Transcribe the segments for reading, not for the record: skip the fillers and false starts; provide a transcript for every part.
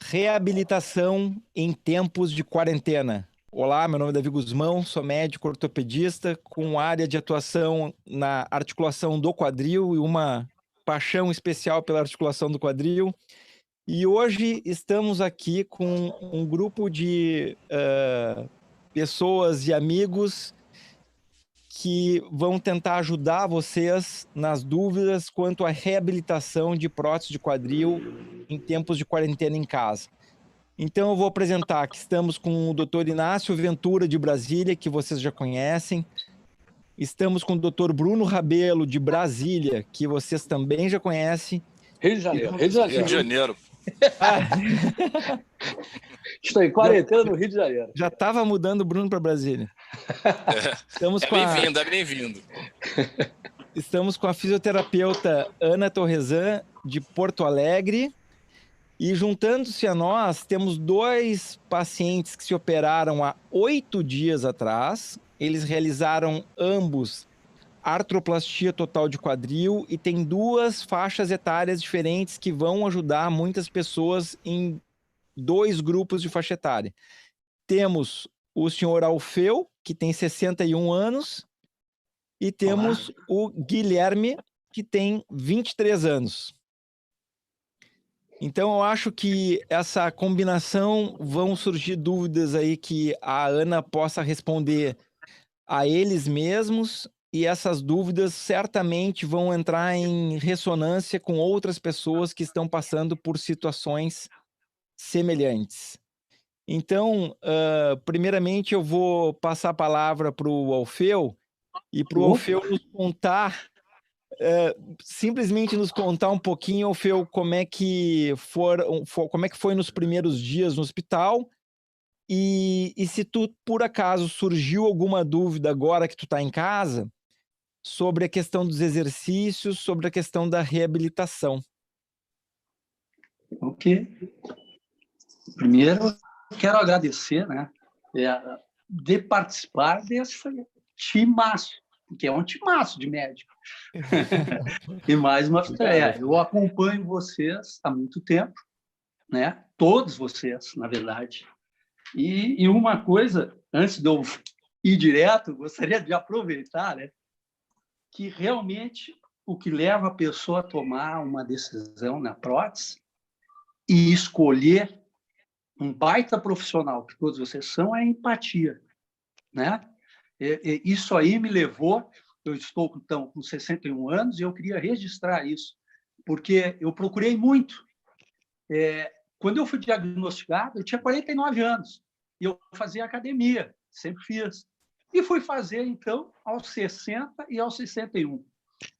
Reabilitação em tempos de quarentena. Olá, meu nome é Davi Guzmão, sou médico ortopedista com área de atuação na articulação do quadril e uma paixão especial pela articulação do quadril. E hoje estamos aqui com um grupo de pessoas e amigos que vão tentar ajudar vocês nas dúvidas quanto à reabilitação de prótese de quadril em tempos de quarentena em casa. Então eu vou apresentar que estamos com o Dr. Inácio Ventura de Brasília, que vocês já conhecem. Estamos com o Dr. Bruno Rabelo de Brasília, que vocês também já conhecem. Rio de Janeiro. Rio de Janeiro. Estou em quarentena no Rio de Janeiro. Já estava mudando o Bruno para Brasília. Bem-vindo, é bem-vindo. Estamos com a fisioterapeuta Ana Torresan, de Porto Alegre. E juntando-se a nós, temos 2 pacientes que se operaram há 8 dias atrás. Eles realizaram ambos artroplastia total de quadril e tem 2 faixas etárias diferentes que vão ajudar muitas pessoas em 2 grupos de faixa etária. Temos o senhor Alfeu, que tem 61 anos, e temos o Guilherme, que tem 23 anos. Então, eu acho que essa combinação vão surgir dúvidas aí que a Ana possa responder a eles mesmos, e essas dúvidas certamente vão entrar em ressonância com outras pessoas que estão passando por situações semelhantes. Então, primeiramente, eu vou passar a palavra para o Alfeu, e para o Alfeu nos contar... simplesmente nos contar um pouquinho, Alfeu, como é que foi nos primeiros dias no hospital e se tu, por acaso, surgiu alguma dúvida agora que tu tá em casa sobre a questão dos exercícios, sobre a questão da reabilitação. Ok. Primeiro, quero agradecer, né, de participar desse timaço, que é um timaço de médico. E mais uma vez, eu acompanho vocês há muito tempo, né? Todos vocês, na verdade. E uma coisa, antes de eu ir direto, gostaria de aproveitar, né? Que realmente o que leva a pessoa a tomar uma decisão na prótese e escolher um baita profissional, que todos vocês são, é a empatia, né? Isso aí me levou... Eu estou, então, com 61 anos e eu queria registrar isso, porque eu procurei muito. Quando eu fui diagnosticado, eu tinha 49 anos e eu fazia academia, sempre fiz. E fui fazer, então, aos 60 e aos 61.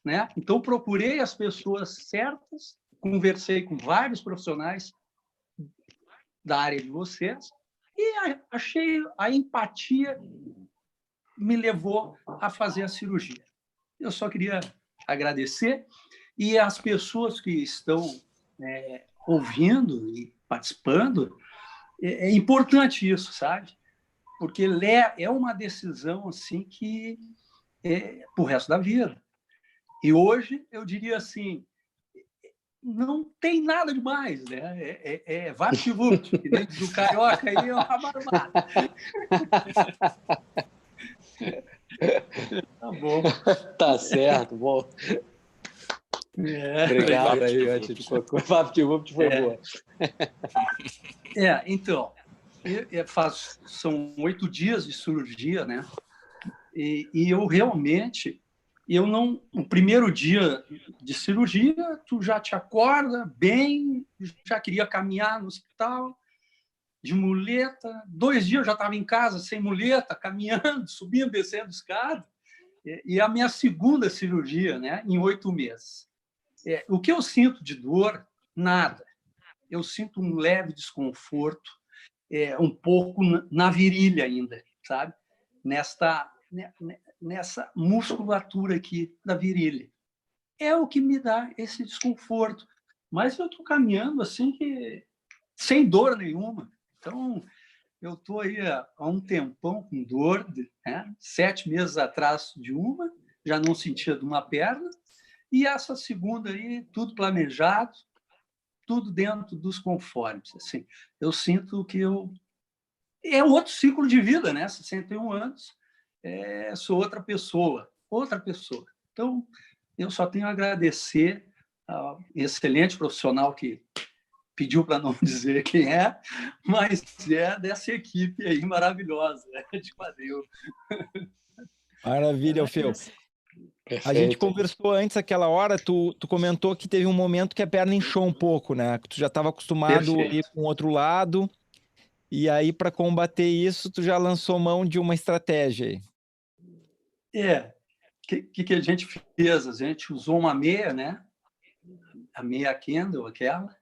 Né? Então, procurei as pessoas certas, conversei com vários profissionais da área de vocês e achei a empatia me levou a fazer a cirurgia. Eu só queria agradecer, e as pessoas que estão ouvindo e participando, é importante isso, sabe? Porque é uma decisão assim que é para o resto da vida. E hoje eu diria assim, não tem nada demais, né? É vapt-vupt, que nem do carioca aí é uma barbada. Tá bom. Tá certo, bom. Obrigado aí, antes de qualquer coisa. Vapt-vupt foi boa. Então, são 8 dias de cirurgia, né? E eu realmente, o primeiro dia de cirurgia, tu já te acorda bem, já queria caminhar no hospital, de muleta. 2 dias eu já estava em casa, sem muleta, caminhando, subindo, descendo escada. E a minha segunda cirurgia, né, em 8 meses. O que eu sinto de dor? Nada. Eu sinto um leve desconforto, um pouco na virilha ainda, sabe? Nessa musculatura aqui da virilha. É o que me dá esse desconforto. Mas eu estou caminhando assim, sem dor nenhuma. Então, eu estou aí há um tempão com dor, né? 7 meses atrás de uma, já não sentia de uma perna, e essa segunda aí, tudo planejado, tudo dentro dos conformes. Assim, eu sinto que é outro ciclo de vida, né? 61 anos, sou outra pessoa. Então, eu só tenho a agradecer ao excelente profissional que pediu para não dizer quem é, mas é dessa equipe aí maravilhosa, de quadril. Maravilha, Alfeu. A gente conversou antes, aquela hora, tu comentou que teve um momento que a perna inchou um pouco, né? Que tu já estava acostumado a ir com o outro lado, e aí para combater isso, tu já lançou mão de uma estratégia aí. Que a gente fez? A gente usou uma meia, né? A meia Kendall, aquela.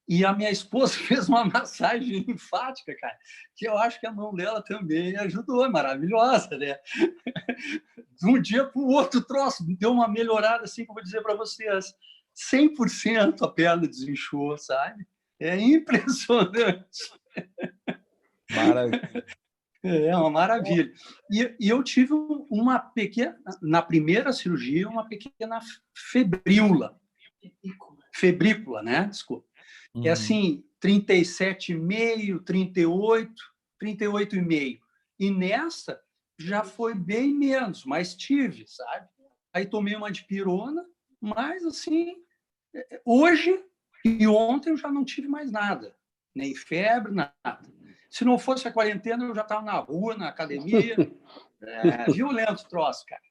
E a minha esposa fez uma massagem linfática, cara, que eu acho que a mão dela também ajudou, é maravilhosa, né? De um dia para o outro troço, deu uma melhorada, assim, que eu vou dizer para vocês, 100% a perna desinchou, sabe? É impressionante. Maravilha. É uma maravilha. E eu tive uma pequena, na primeira cirurgia, uma pequena febrícula, né? Desculpa. É assim, 37,5, 38, 38,5. E nessa já foi bem menos, mas tive, sabe? Aí tomei uma dipirona, mas assim, hoje e ontem eu já não tive mais nada, nem febre, nada. Se não fosse a quarentena, eu já estava na rua, na academia. Violento o troço, cara.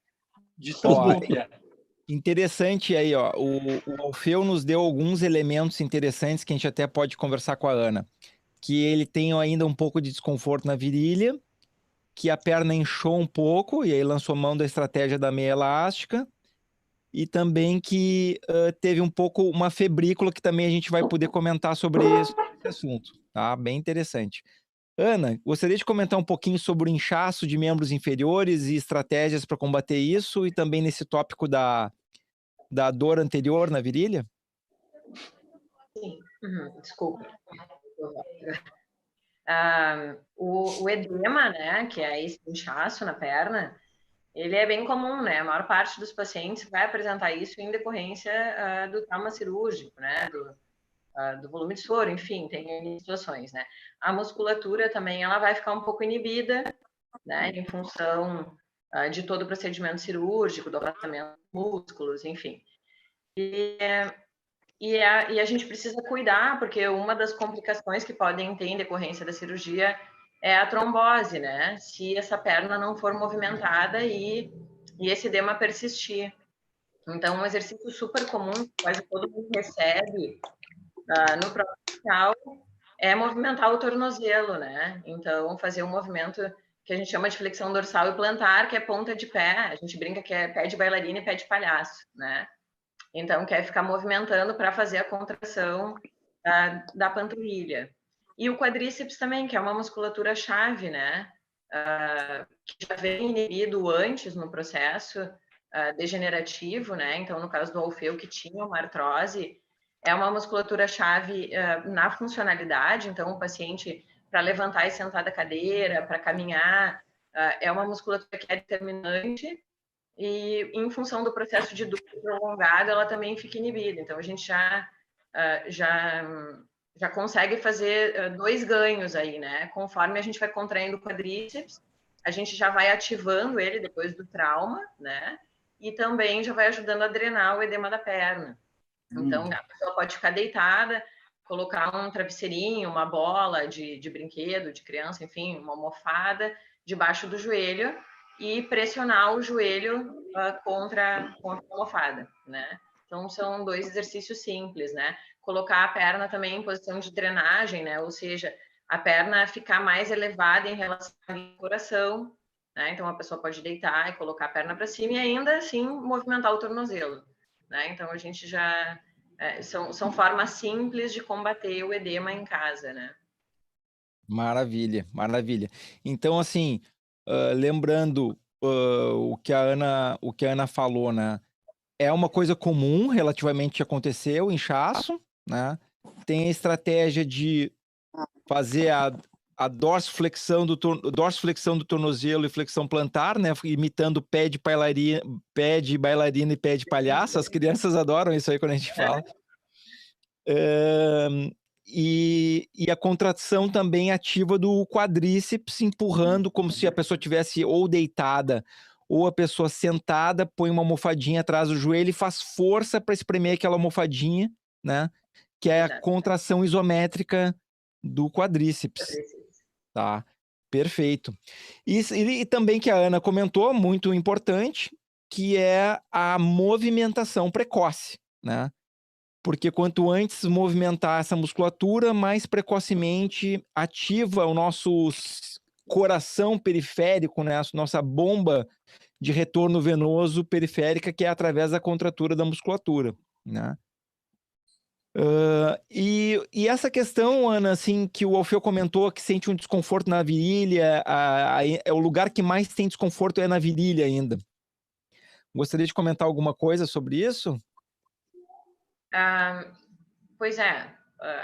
De tão bom que é. Interessante aí, ó. O Alfeu nos deu alguns elementos interessantes que a gente até pode conversar com a Ana. Que ele tem ainda um pouco de desconforto na virilha, que a perna inchou um pouco, e aí lançou mão da estratégia da meia elástica, e também que teve um pouco uma febrícula, que também a gente vai poder comentar sobre esse assunto, tá? Bem interessante. Ana, gostaria de comentar um pouquinho sobre o inchaço de membros inferiores e estratégias para combater isso, e também nesse tópico da dor anterior na virilha? Sim, desculpa. O edema, né, que é esse inchaço na perna, ele é bem comum, né? A maior parte dos pacientes vai apresentar isso em decorrência do trauma cirúrgico, né? Do volume de soro, enfim, tem situações, né? A musculatura também, ela vai ficar um pouco inibida, né? Em função de todo o procedimento cirúrgico, do aplatamento dos músculos, enfim. E a gente precisa cuidar, porque uma das complicações que podem ter em decorrência da cirurgia é a trombose, né? Se essa perna não for movimentada e esse edema persistir. Então, um exercício super comum que quase todo mundo recebe no próprio hospital é movimentar o tornozelo, né? Então, fazer um movimento que a gente chama de flexão dorsal e plantar, que é ponta de pé. A gente brinca que é pé de bailarina e pé de palhaço, né? Então, quer ficar movimentando para fazer a contração da panturrilha. E o quadríceps também, que é uma musculatura-chave, né? Que já vem inibido antes no processo degenerativo, né? Então, no caso do Alfeu, que tinha uma artrose, é uma musculatura-chave na funcionalidade. Então, o paciente, para levantar e sentar da cadeira, para caminhar, é uma musculatura que é determinante. E, em função do processo de dor prolongado, ela também fica inibida. Então, a gente já consegue fazer 2 ganhos aí, né? Conforme a gente vai contraindo o quadríceps, a gente já vai ativando ele depois do trauma, né? E também já vai ajudando a drenar o edema da perna. Então, a pessoa pode ficar deitada, colocar um travesseirinho, uma bola de brinquedo, de criança, enfim, uma almofada debaixo do joelho, e pressionar o joelho contra a almofada, né? Então, são 2 exercícios simples, né? Colocar a perna também em posição de drenagem, né? Ou seja, a perna ficar mais elevada em relação ao coração, né? Então, a pessoa pode deitar e colocar a perna para cima e ainda assim movimentar o tornozelo, né? Então, a gente já... são formas simples de combater o edema em casa, né? Maravilha, maravilha. Então, assim... lembrando o que a Ana falou, né? É uma coisa comum relativamente acontecer o inchaço, né? Tem a estratégia de fazer a dorsiflexão do tornozelo e flexão plantar, né? Imitando pé de bailarina e pé de palhaço. As crianças adoram isso aí quando a gente fala. E a contração também ativa do quadríceps, empurrando como se a pessoa tivesse ou deitada ou a pessoa sentada, põe uma almofadinha atrás do joelho e faz força para espremer aquela almofadinha, né? Que é a contração isométrica do quadríceps. Tá, perfeito. E também que a Ana comentou, muito importante, que é a movimentação precoce, né? Porque quanto antes movimentar essa musculatura, mais precocemente ativa o nosso coração periférico, né? A nossa bomba de retorno venoso periférica, que é através da contratura da musculatura, né? E essa questão, Ana, assim, que o Alfeu comentou, que sente um desconforto na virilha, é o lugar que mais tem desconforto é na virilha ainda. Gostaria de comentar alguma coisa sobre isso? Pois é,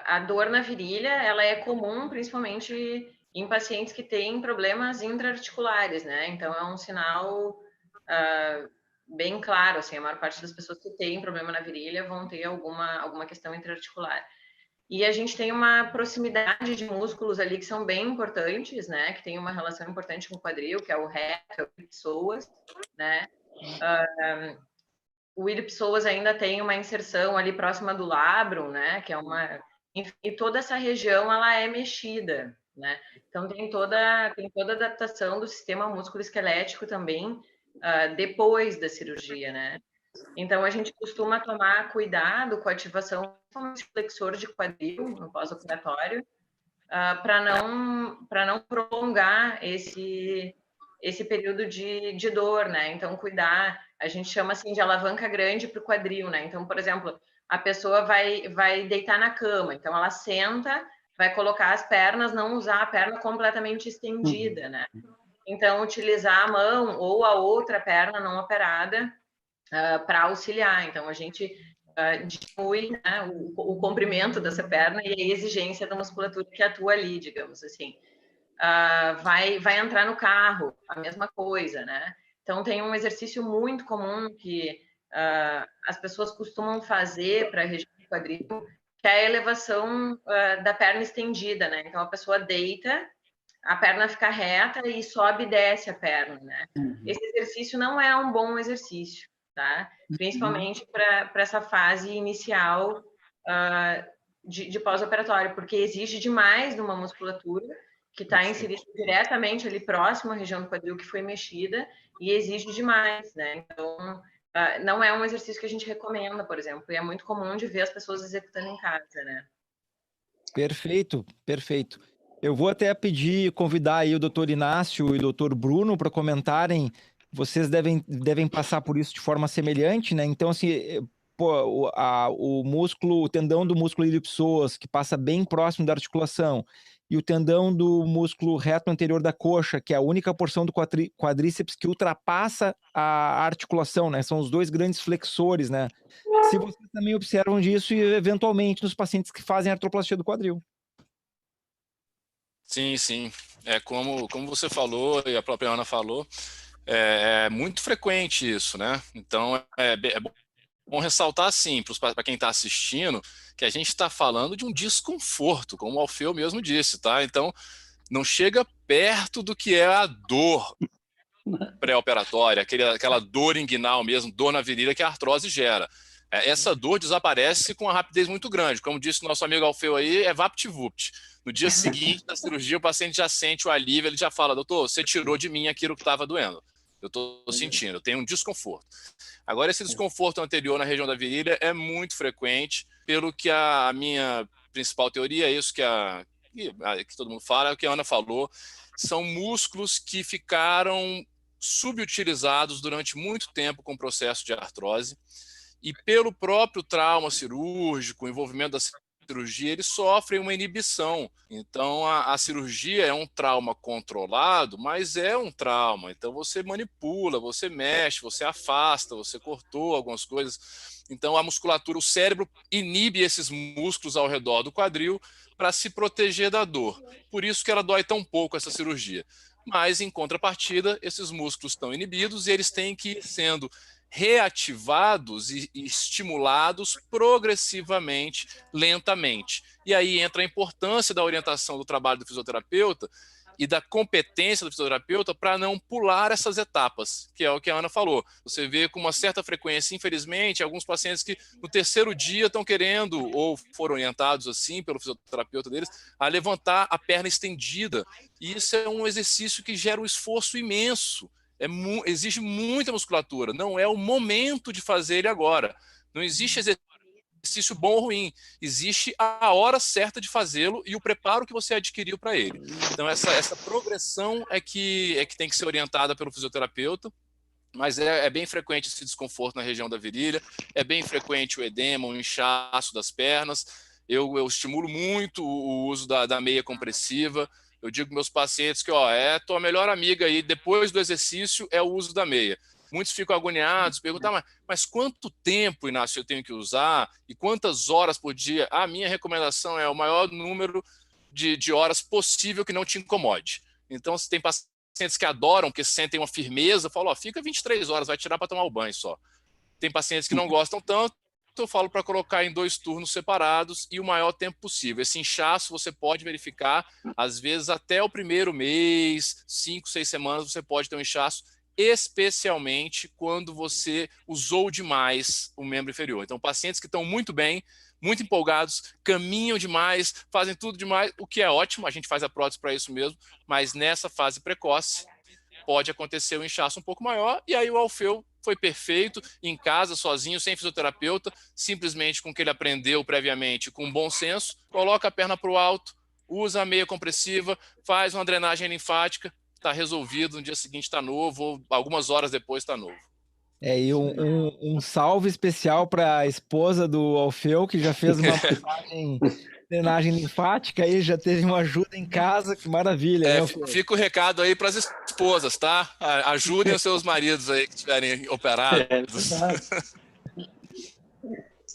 a dor na virilha, ela é comum, principalmente em pacientes que têm problemas intraarticulares, né? Então, é um sinal bem claro, assim, a maior parte das pessoas que têm problema na virilha vão ter alguma questão intraarticular. E a gente tem uma proximidade de músculos ali que são bem importantes, né? Que tem uma relação importante com o quadril, que é o reto, o iliopsoas, né? O iliopsoas ainda tem uma inserção ali próxima do labrum, né? Que é uma... Enfim, e toda essa região, ela é mexida, né? Então, tem toda a adaptação do sistema músculo-esquelético também depois da cirurgia, né? Então, a gente costuma tomar cuidado com a ativação do flexor de quadril no pós-operatório, para não prolongar esse período de dor, né? Então, cuidar, a gente chama assim de alavanca grande para o quadril, né? Então, por exemplo, a pessoa vai deitar na cama, então ela senta, vai colocar as pernas, não usar a perna completamente estendida, né? Então, utilizar a mão ou a outra perna não operada para auxiliar. Então, a gente diminui, né, o comprimento dessa perna e a exigência da musculatura que atua ali, digamos assim. Vai entrar no carro, a mesma coisa, né? Então, tem um exercício muito comum que as pessoas costumam fazer para a região do quadril, que é a elevação da perna estendida, né? Então, a pessoa deita, a perna fica reta e sobe e desce a perna, né? Esse exercício não é um bom exercício, tá? Principalmente para essa fase inicial de pós-operatório, porque exige demais de uma musculatura que está inserida diretamente ali próximo à região do quadril que foi mexida e exige demais, né? Então, não é um exercício que a gente recomenda, por exemplo, e é muito comum de ver as pessoas executando em casa, né? Perfeito, perfeito. Eu vou até convidar aí o doutor Inácio e o doutor Bruno para comentarem. Vocês devem passar por isso de forma semelhante, né? Então, assim, pô, o músculo, o tendão do músculo iliopsoas, que passa bem próximo da articulação, e o tendão do músculo reto anterior da coxa, que é a única porção do quadríceps que ultrapassa a articulação, né? São os dois grandes flexores, né? Se vocês também observam disso, e eventualmente nos pacientes que fazem artroplastia do quadril. Sim, sim. É como você falou e a própria Ana falou, é muito frequente isso, né? Então, é bom ressaltar, assim, para quem está assistindo, que a gente está falando de um desconforto, como o Alfeu mesmo disse, tá? Então, não chega perto do que é a dor pré-operatória, aquela dor inguinal mesmo, dor na virilha que a artrose gera. Essa dor desaparece com uma rapidez muito grande. Como disse o nosso amigo Alfeu aí, é vapt-vupt. No dia seguinte da cirurgia, o paciente já sente o alívio, ele já fala, doutor, você tirou de mim aquilo que estava doendo. Eu estou sentindo, eu tenho um desconforto. Agora, esse desconforto anterior na região da virilha é muito frequente, pelo que a minha principal teoria é isso que todo mundo fala, é o que a Ana falou, são músculos que ficaram subutilizados durante muito tempo com o processo de artrose, e pelo próprio trauma cirúrgico, o envolvimento da cirurgia, eles sofrem uma inibição. Então, a cirurgia é um trauma controlado, mas é um trauma. Então, você manipula, você mexe, você afasta, você cortou algumas coisas. Então, a musculatura, o cérebro inibe esses músculos ao redor do quadril para se proteger da dor. Por isso que ela dói tão pouco, essa cirurgia. Mas, em contrapartida, esses músculos estão inibidos e eles têm que ir sendo reativados e estimulados progressivamente, lentamente. E aí entra a importância da orientação do trabalho do fisioterapeuta e da competência do fisioterapeuta para não pular essas etapas, que é o que a Ana falou. Você vê com uma certa frequência, infelizmente, alguns pacientes que no terceiro dia estão querendo, ou foram orientados assim pelo fisioterapeuta deles, a levantar a perna estendida. E isso é um exercício que gera um esforço imenso. Exige muita musculatura. Não é o momento de fazer ele agora. Não existe exercício bom ou ruim. Existe a hora certa de fazê-lo e o preparo que você adquiriu para ele. Então, essa progressão é que tem que ser orientada pelo fisioterapeuta, mas é bem frequente esse desconforto na região da virilha, é bem frequente o edema, o inchaço das pernas. Eu estimulo muito o uso da meia compressiva. Eu digo para meus pacientes que tua melhor amiga aí, depois do exercício, é o uso da meia. Muitos ficam agoniados, perguntam, mas quanto tempo, Inácio, eu tenho que usar? E quantas horas por dia? A minha recomendação é o maior número de horas possível que não te incomode. Então, se tem pacientes que adoram, que sentem uma firmeza, falam, fica 23 horas, vai tirar para tomar o banho só. Tem pacientes que não gostam tanto, eu falo para colocar em 2 turnos separados e o maior tempo possível. Esse inchaço você pode verificar, às vezes até o primeiro mês, 5, 6 semanas, você pode ter um inchaço, especialmente quando você usou demais o membro inferior. Então, pacientes que estão muito bem, muito empolgados, caminham demais, fazem tudo demais, o que é ótimo, a gente faz a prótese para isso mesmo, mas nessa fase precoce pode acontecer um inchaço um pouco maior, e aí o Alfeu foi perfeito, em casa, sozinho, sem fisioterapeuta, simplesmente com o que ele aprendeu previamente, com bom senso, coloca a perna para o alto, usa a meia compressiva, faz uma drenagem linfática, está resolvido, no dia seguinte está novo, ou algumas horas depois está novo. E um salve especial para a esposa do Alfeu, que já fez uma drenagem linfática aí, já teve uma ajuda em casa, que maravilha. Né, fica o recado aí para as esposas, tá? Ajudem os seus maridos aí que estiverem operados.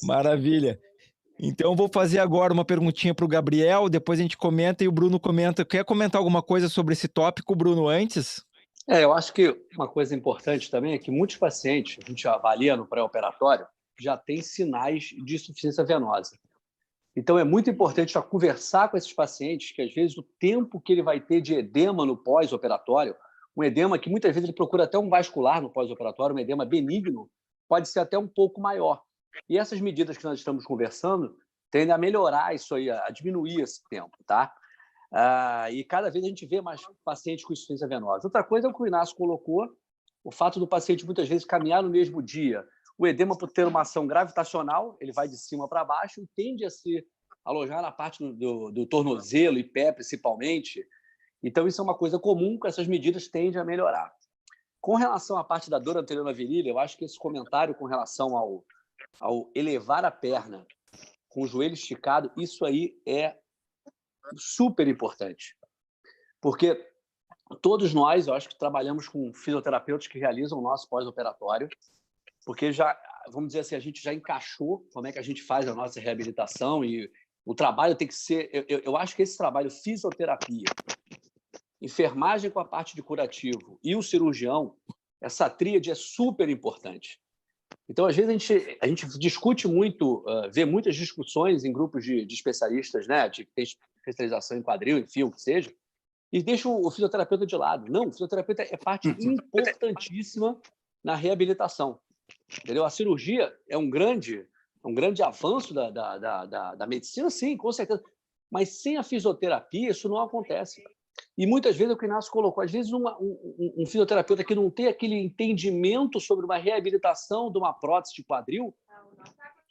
Maravilha. Então, eu vou fazer agora uma perguntinha para o Gabriel, depois a gente comenta e o Bruno comenta. Quer comentar alguma coisa sobre esse tópico, Bruno, antes? Eu acho que uma coisa importante também é que muitos pacientes, a gente avalia no pré-operatório, já tem sinais de insuficiência venosa. Então, é muito importante já conversar com esses pacientes, que às vezes o tempo que ele vai ter de edema no pós-operatório, um edema que muitas vezes ele procura até um vascular no pós-operatório, um edema benigno, pode ser até um pouco maior. E essas medidas que nós estamos conversando tendem a melhorar isso aí, a diminuir esse tempo, tá? E cada vez a gente vê mais pacientes com insuficiência venosa. Outra coisa é o que o Inácio colocou, o fato do paciente muitas vezes caminhar no mesmo dia. O edema, por ter uma ação gravitacional, ele vai de cima para baixo e tende a se alojar na parte do tornozelo e pé, principalmente. Então, isso é uma coisa comum, que essas medidas tendem a melhorar. Com relação à parte da dor anterior na virilha, eu acho que esse comentário com relação ao elevar a perna com o joelho esticado, isso aí é super importante. Porque todos nós, eu acho que trabalhamos com fisioterapeutas que realizam o nosso pós-operatório, porque já, vamos dizer assim, a gente já encaixou como é que a gente faz a nossa reabilitação e o trabalho tem que ser... Eu acho que esse trabalho, fisioterapia, enfermagem com a parte de curativo e o cirurgião, essa tríade é super importante. Então, às vezes, a gente discute muito, vê muitas discussões em grupos de especialistas, né, de que tem especialização em quadril, enfim, o que seja, e deixa o fisioterapeuta de lado. Não, o fisioterapeuta é parte importantíssima na reabilitação. Entendeu? A cirurgia é um grande avanço da medicina, sim, com certeza. Mas sem a fisioterapia, isso não acontece. E muitas vezes, o que o Inácio colocou, às vezes um fisioterapeuta que não tem aquele entendimento sobre uma reabilitação de uma prótese de quadril,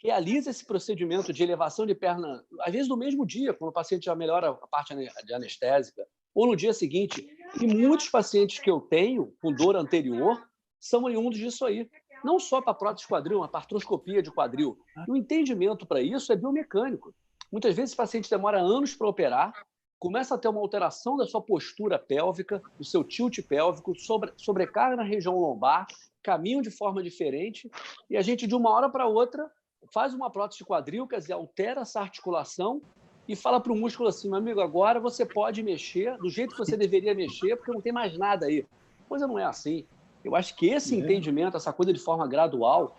realiza esse procedimento de elevação de perna, às vezes no mesmo dia, quando o paciente já melhora a parte de anestésica, ou no dia seguinte. E muitos pacientes que eu tenho com dor anterior são oriundos disso aí. Não só para prótese de quadril, mas para artroscopia de quadril. E o entendimento para isso é biomecânico. Muitas vezes o paciente demora anos para operar, começa a ter uma alteração da sua postura pélvica, do seu tilt pélvico, sobrecarga na região lombar, caminham de forma diferente, e a gente, de uma hora para outra, faz uma prótese de quadril, quer dizer, altera essa articulação e fala para o músculo assim, meu amigo, agora você pode mexer do jeito que você deveria mexer, porque não tem mais nada aí. A coisa não é assim. Eu acho que esse entendimento, essa coisa de forma gradual,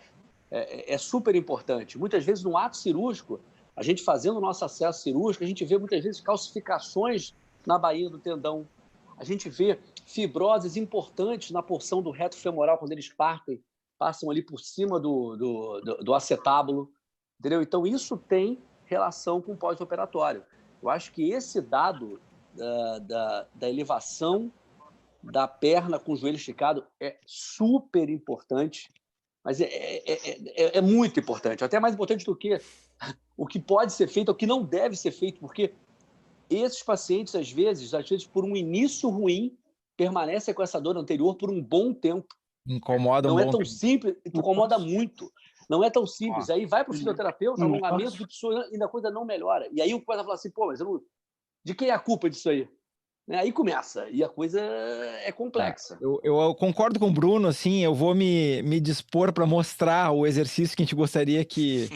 é super importante. Muitas vezes, no ato cirúrgico, a gente fazendo o nosso acesso cirúrgico, a gente vê muitas vezes calcificações na baía do tendão. A gente vê fibroses importantes na porção do reto femoral, quando eles partem, passam ali por cima do acetábulo, entendeu? Então, isso tem relação com o pós-operatório. Eu acho que esse dado da elevação da perna com o joelho esticado é super importante, mas é muito importante, até mais importante do que o que pode ser feito, o que não deve ser feito, porque esses pacientes, às vezes, por um início ruim, permanecem com essa dor anterior por um bom tempo. Incomoda um Não bom é tão tempo. simples, incomoda muito. Não é tão simples. Aí vai para o fisioterapeuta, alongamento de pessoa, e a coisa não melhora. E aí o começa a falar assim, pô, mas de quem é a culpa disso aí? Aí começa, e a coisa é complexa. Eu concordo com o Bruno, assim, eu vou me dispor para mostrar o exercício que a gente gostaria que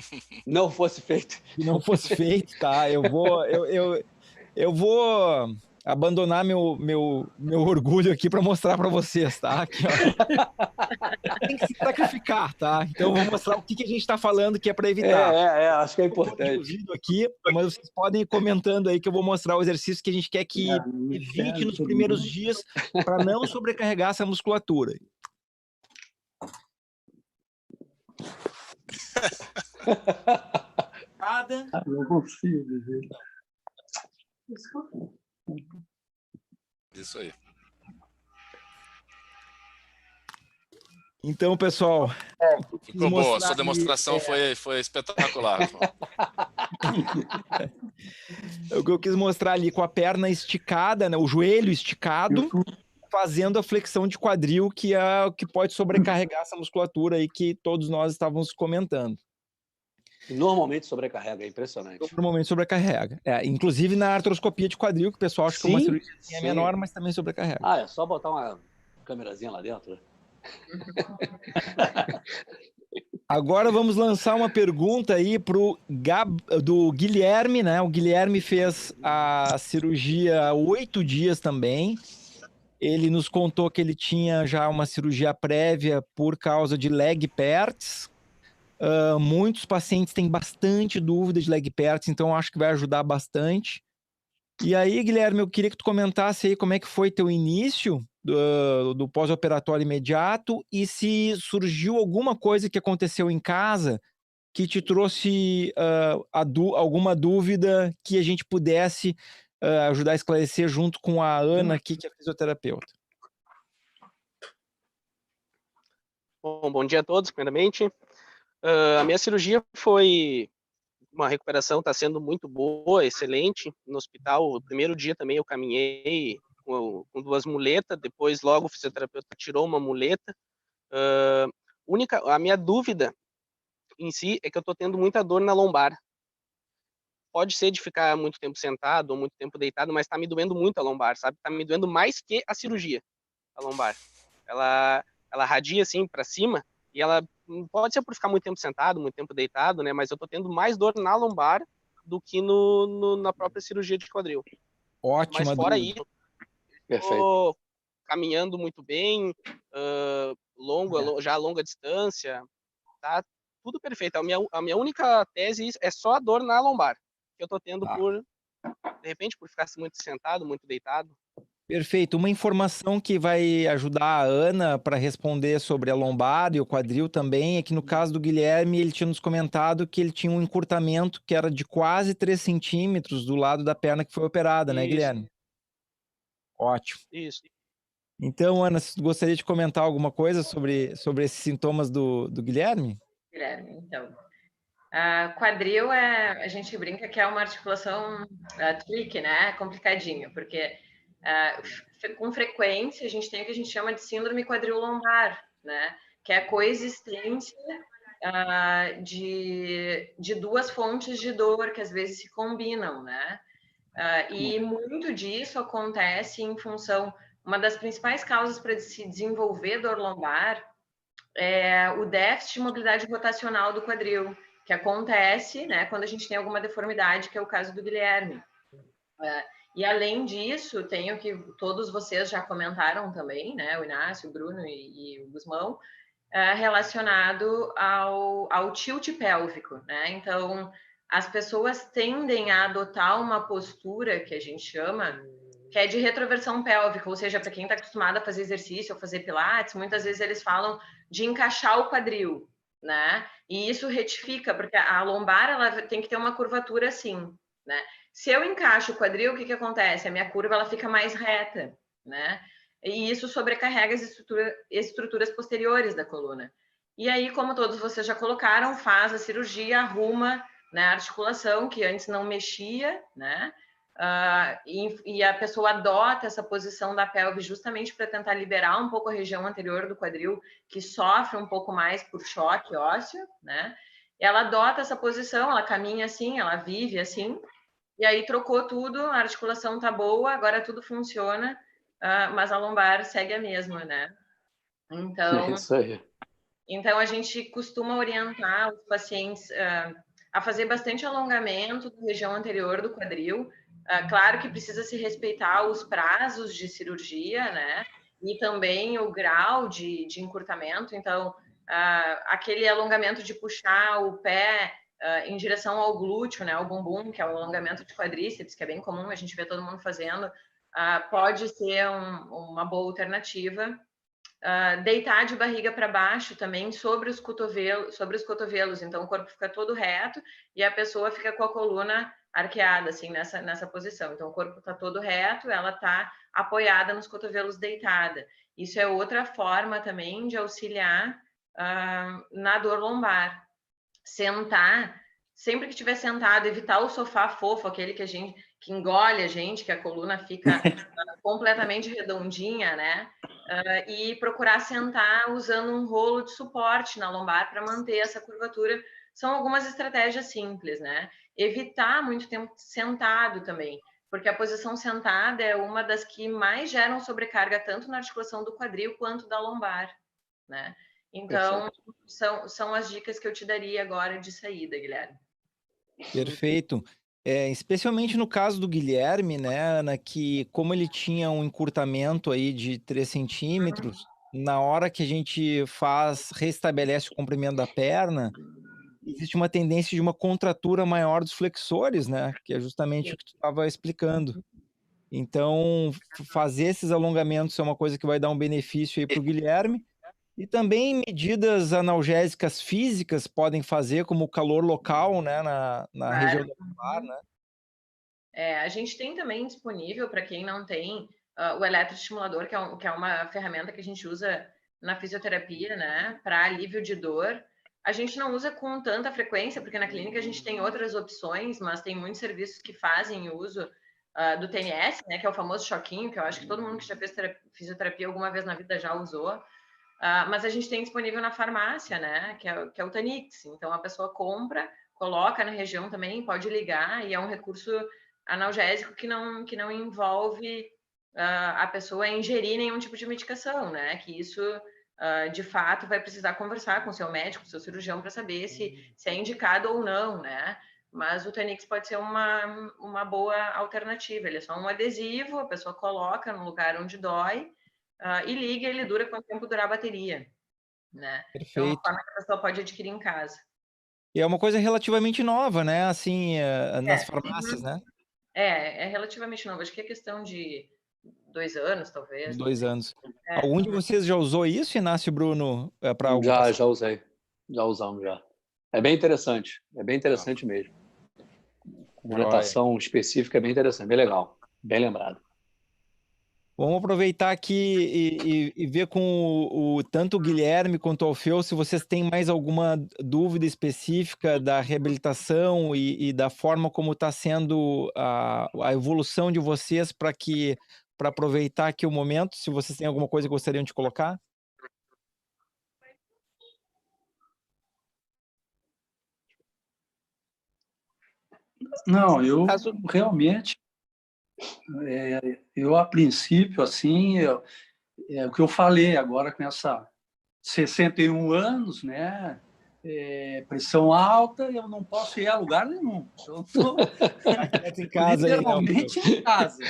não fosse feito. Que não fosse feito, tá? Eu vou abandonar meu orgulho aqui para mostrar para vocês, tá? Aqui, ó. Tem que se sacrificar, tá? Então eu vou mostrar o que a gente está falando que é para evitar. Acho que é importante. Aqui, mas vocês podem ir comentando aí que eu vou mostrar o exercício que a gente quer que evite nos primeiros dias para não sobrecarregar essa musculatura. Não consigo ver. Isso aí. Então, pessoal... Ficou boa, sua demonstração foi espetacular. O que eu quis mostrar ali com a perna esticada, né, o joelho esticado, fazendo a flexão de quadril, que é o que pode sobrecarregar essa musculatura aí que todos nós estávamos comentando. Normalmente sobrecarrega, é impressionante. Normalmente sobrecarrega. Inclusive na artroscopia de quadril, que o pessoal acha que uma cirurgia é menor, mas também sobrecarrega. É só botar uma câmerazinha lá dentro. Agora vamos lançar uma pergunta aí do Guilherme, né? O Guilherme fez a cirurgia há 8 dias também. Ele nos contou que ele tinha já uma cirurgia prévia por causa de leg perts. Muitos pacientes têm bastante dúvida de leg perts, então acho que vai ajudar bastante. E aí, Guilherme, eu queria que tu comentasse aí como é que foi teu início do pós-operatório imediato e se surgiu alguma coisa que aconteceu em casa que te trouxe alguma dúvida que a gente pudesse ajudar a esclarecer junto com a Ana aqui, que é fisioterapeuta. Bom dia a todos, primeiramente. A minha cirurgia foi uma recuperação, está sendo muito boa, excelente. No hospital, o primeiro dia também eu caminhei com 2 muletas, depois logo o fisioterapeuta tirou uma muleta. A minha dúvida em si é que eu estou tendo muita dor na lombar. Pode ser de ficar muito tempo sentado ou muito tempo deitado, mas está me doendo muito a lombar, sabe? Está me doendo mais que a cirurgia, a lombar. Ela radia assim para cima e ela pode ser por ficar muito tempo sentado, muito tempo deitado, né? Mas eu tô tendo mais dor na lombar do que na própria cirurgia de quadril. Ótimo. Mas fora isso, tô caminhando muito bem, já a longa distância, tá tudo perfeito. A minha única tese é só a dor na lombar, que eu tô tendo de repente, por ficar muito sentado, muito deitado. Perfeito. Uma informação que vai ajudar a Ana para responder sobre a lombar e o quadril também é que no caso do Guilherme, ele tinha nos comentado que ele tinha um encurtamento que era de quase 3 centímetros do lado da perna que foi operada, né, Guilherme? Ótimo. Isso. Então, Ana, você gostaria de comentar alguma coisa sobre esses sintomas do Guilherme? Guilherme, então. Quadril a gente brinca que é uma articulação tricky, né? Complicadinho, porque com frequência a gente tem o que a gente chama de síndrome quadril-lombar, né? Que é a coexistência de 2 fontes de dor que às vezes se combinam, né? E muito disso acontece em função... Uma das principais causas para se desenvolver dor lombar é o déficit de mobilidade rotacional do quadril, que acontece, né, quando a gente tem alguma deformidade, que é o caso do Guilherme. E além disso, tem o que todos vocês já comentaram também, né? O Inácio, o Bruno e o Gusmão, relacionado ao tilt pélvico, né? Então, as pessoas tendem a adotar uma postura que a gente chama, que é de retroversão pélvica, ou seja, para quem está acostumado a fazer exercício ou fazer pilates, muitas vezes eles falam de encaixar o quadril, né? E isso retifica, porque a lombar ela tem que ter uma curvatura assim, né? Se eu encaixo o quadril, o que acontece? A minha curva ela fica mais reta, né? E isso sobrecarrega as estruturas posteriores da coluna. E aí, como todos vocês já colocaram, faz a cirurgia, arruma, né, a articulação que antes não mexia, né? E a pessoa adota essa posição da pelve justamente para tentar liberar um pouco a região anterior do quadril, que sofre um pouco mais por choque ósseo, né? Ela adota essa posição, ela caminha assim, ela vive assim, e aí trocou tudo, a articulação tá boa, agora tudo funciona, mas a lombar segue a mesma, né? É isso aí. Então a gente costuma orientar os pacientes a fazer bastante alongamento da região anterior do quadril. Claro que precisa se respeitar os prazos de cirurgia, né? E também o grau de encurtamento. Então, aquele alongamento de puxar o pé em direção ao glúteo, né? Ao bumbum, que é o alongamento de quadríceps, que é bem comum, a gente vê todo mundo fazendo, pode ser uma boa alternativa. Deitar de barriga para baixo também sobre os cotovelos, então o corpo fica todo reto e a pessoa fica com a coluna arqueada, assim, nessa posição. Então o corpo está todo reto, ela está apoiada nos cotovelos deitada. Isso é outra forma também de auxiliar na dor lombar. Sentar, sempre que estiver sentado, evitar o sofá fofo, aquele que engole a gente, que a coluna fica completamente redondinha, né? E procurar sentar usando um rolo de suporte na lombar para manter essa curvatura. São algumas estratégias simples, né? Evitar muito tempo sentado também, porque a posição sentada é uma das que mais geram sobrecarga tanto na articulação do quadril quanto da lombar, né? Então, são as dicas que eu te daria agora de saída, Guilherme. Perfeito. Especialmente no caso do Guilherme, né, Ana, que como ele tinha um encurtamento aí de 3 centímetros, na hora que a gente restabelece o comprimento da perna, existe uma tendência de uma contratura maior dos flexores, né, que é justamente o que tu estava explicando. Então, fazer esses alongamentos é uma coisa que vai dar um benefício aí para o Guilherme. E também medidas analgésicas físicas podem fazer, como o calor local, né, na região da lombar, né? A gente tem também disponível, para quem não tem, o eletroestimulador, que é uma ferramenta que a gente usa na fisioterapia, né, para alívio de dor. A gente não usa com tanta frequência, porque na clínica a gente tem outras opções, mas tem muitos serviços que fazem uso do TNS, né, que é o famoso choquinho, que eu acho que todo mundo que já fez fisioterapia alguma vez na vida já usou. Mas a gente tem disponível na farmácia, né, que é o Tanix. Então a pessoa compra, coloca na região também, pode ligar, e é um recurso analgésico que não envolve a pessoa ingerir nenhum tipo de medicação, né? Que isso, de fato, vai precisar conversar com o seu médico, com o seu cirurgião, para saber se é indicado ou não, né? Mas o Tanix pode ser uma boa alternativa. Ele é só um adesivo, a pessoa coloca no lugar onde dói e liga, ele dura quanto tempo durar a bateria, né? Então, é uma forma que a pessoa pode adquirir em casa. E é uma coisa relativamente nova, né, assim, nas farmácias, né? É relativamente novo. Acho que é questão de 2 anos, talvez. 2 anos. Algum de vocês já usou isso, Inácio, Bruno, para algum paciente? Já usei. Já usamos, já. É bem interessante mesmo. Orientação específica é bem interessante, bem legal, bem lembrado. Vamos aproveitar aqui e ver com tanto o Guilherme quanto o Alfeu, se vocês têm mais alguma dúvida específica da reabilitação e da forma como está sendo a evolução de vocês para aproveitar aqui o momento, se vocês têm alguma coisa que gostariam de colocar. Não, eu realmente, eu a princípio, assim, o que eu falei agora com essa 61 anos, né? pressão alta, eu não posso ir a lugar nenhum. Eu estou em casa, literalmente em casa.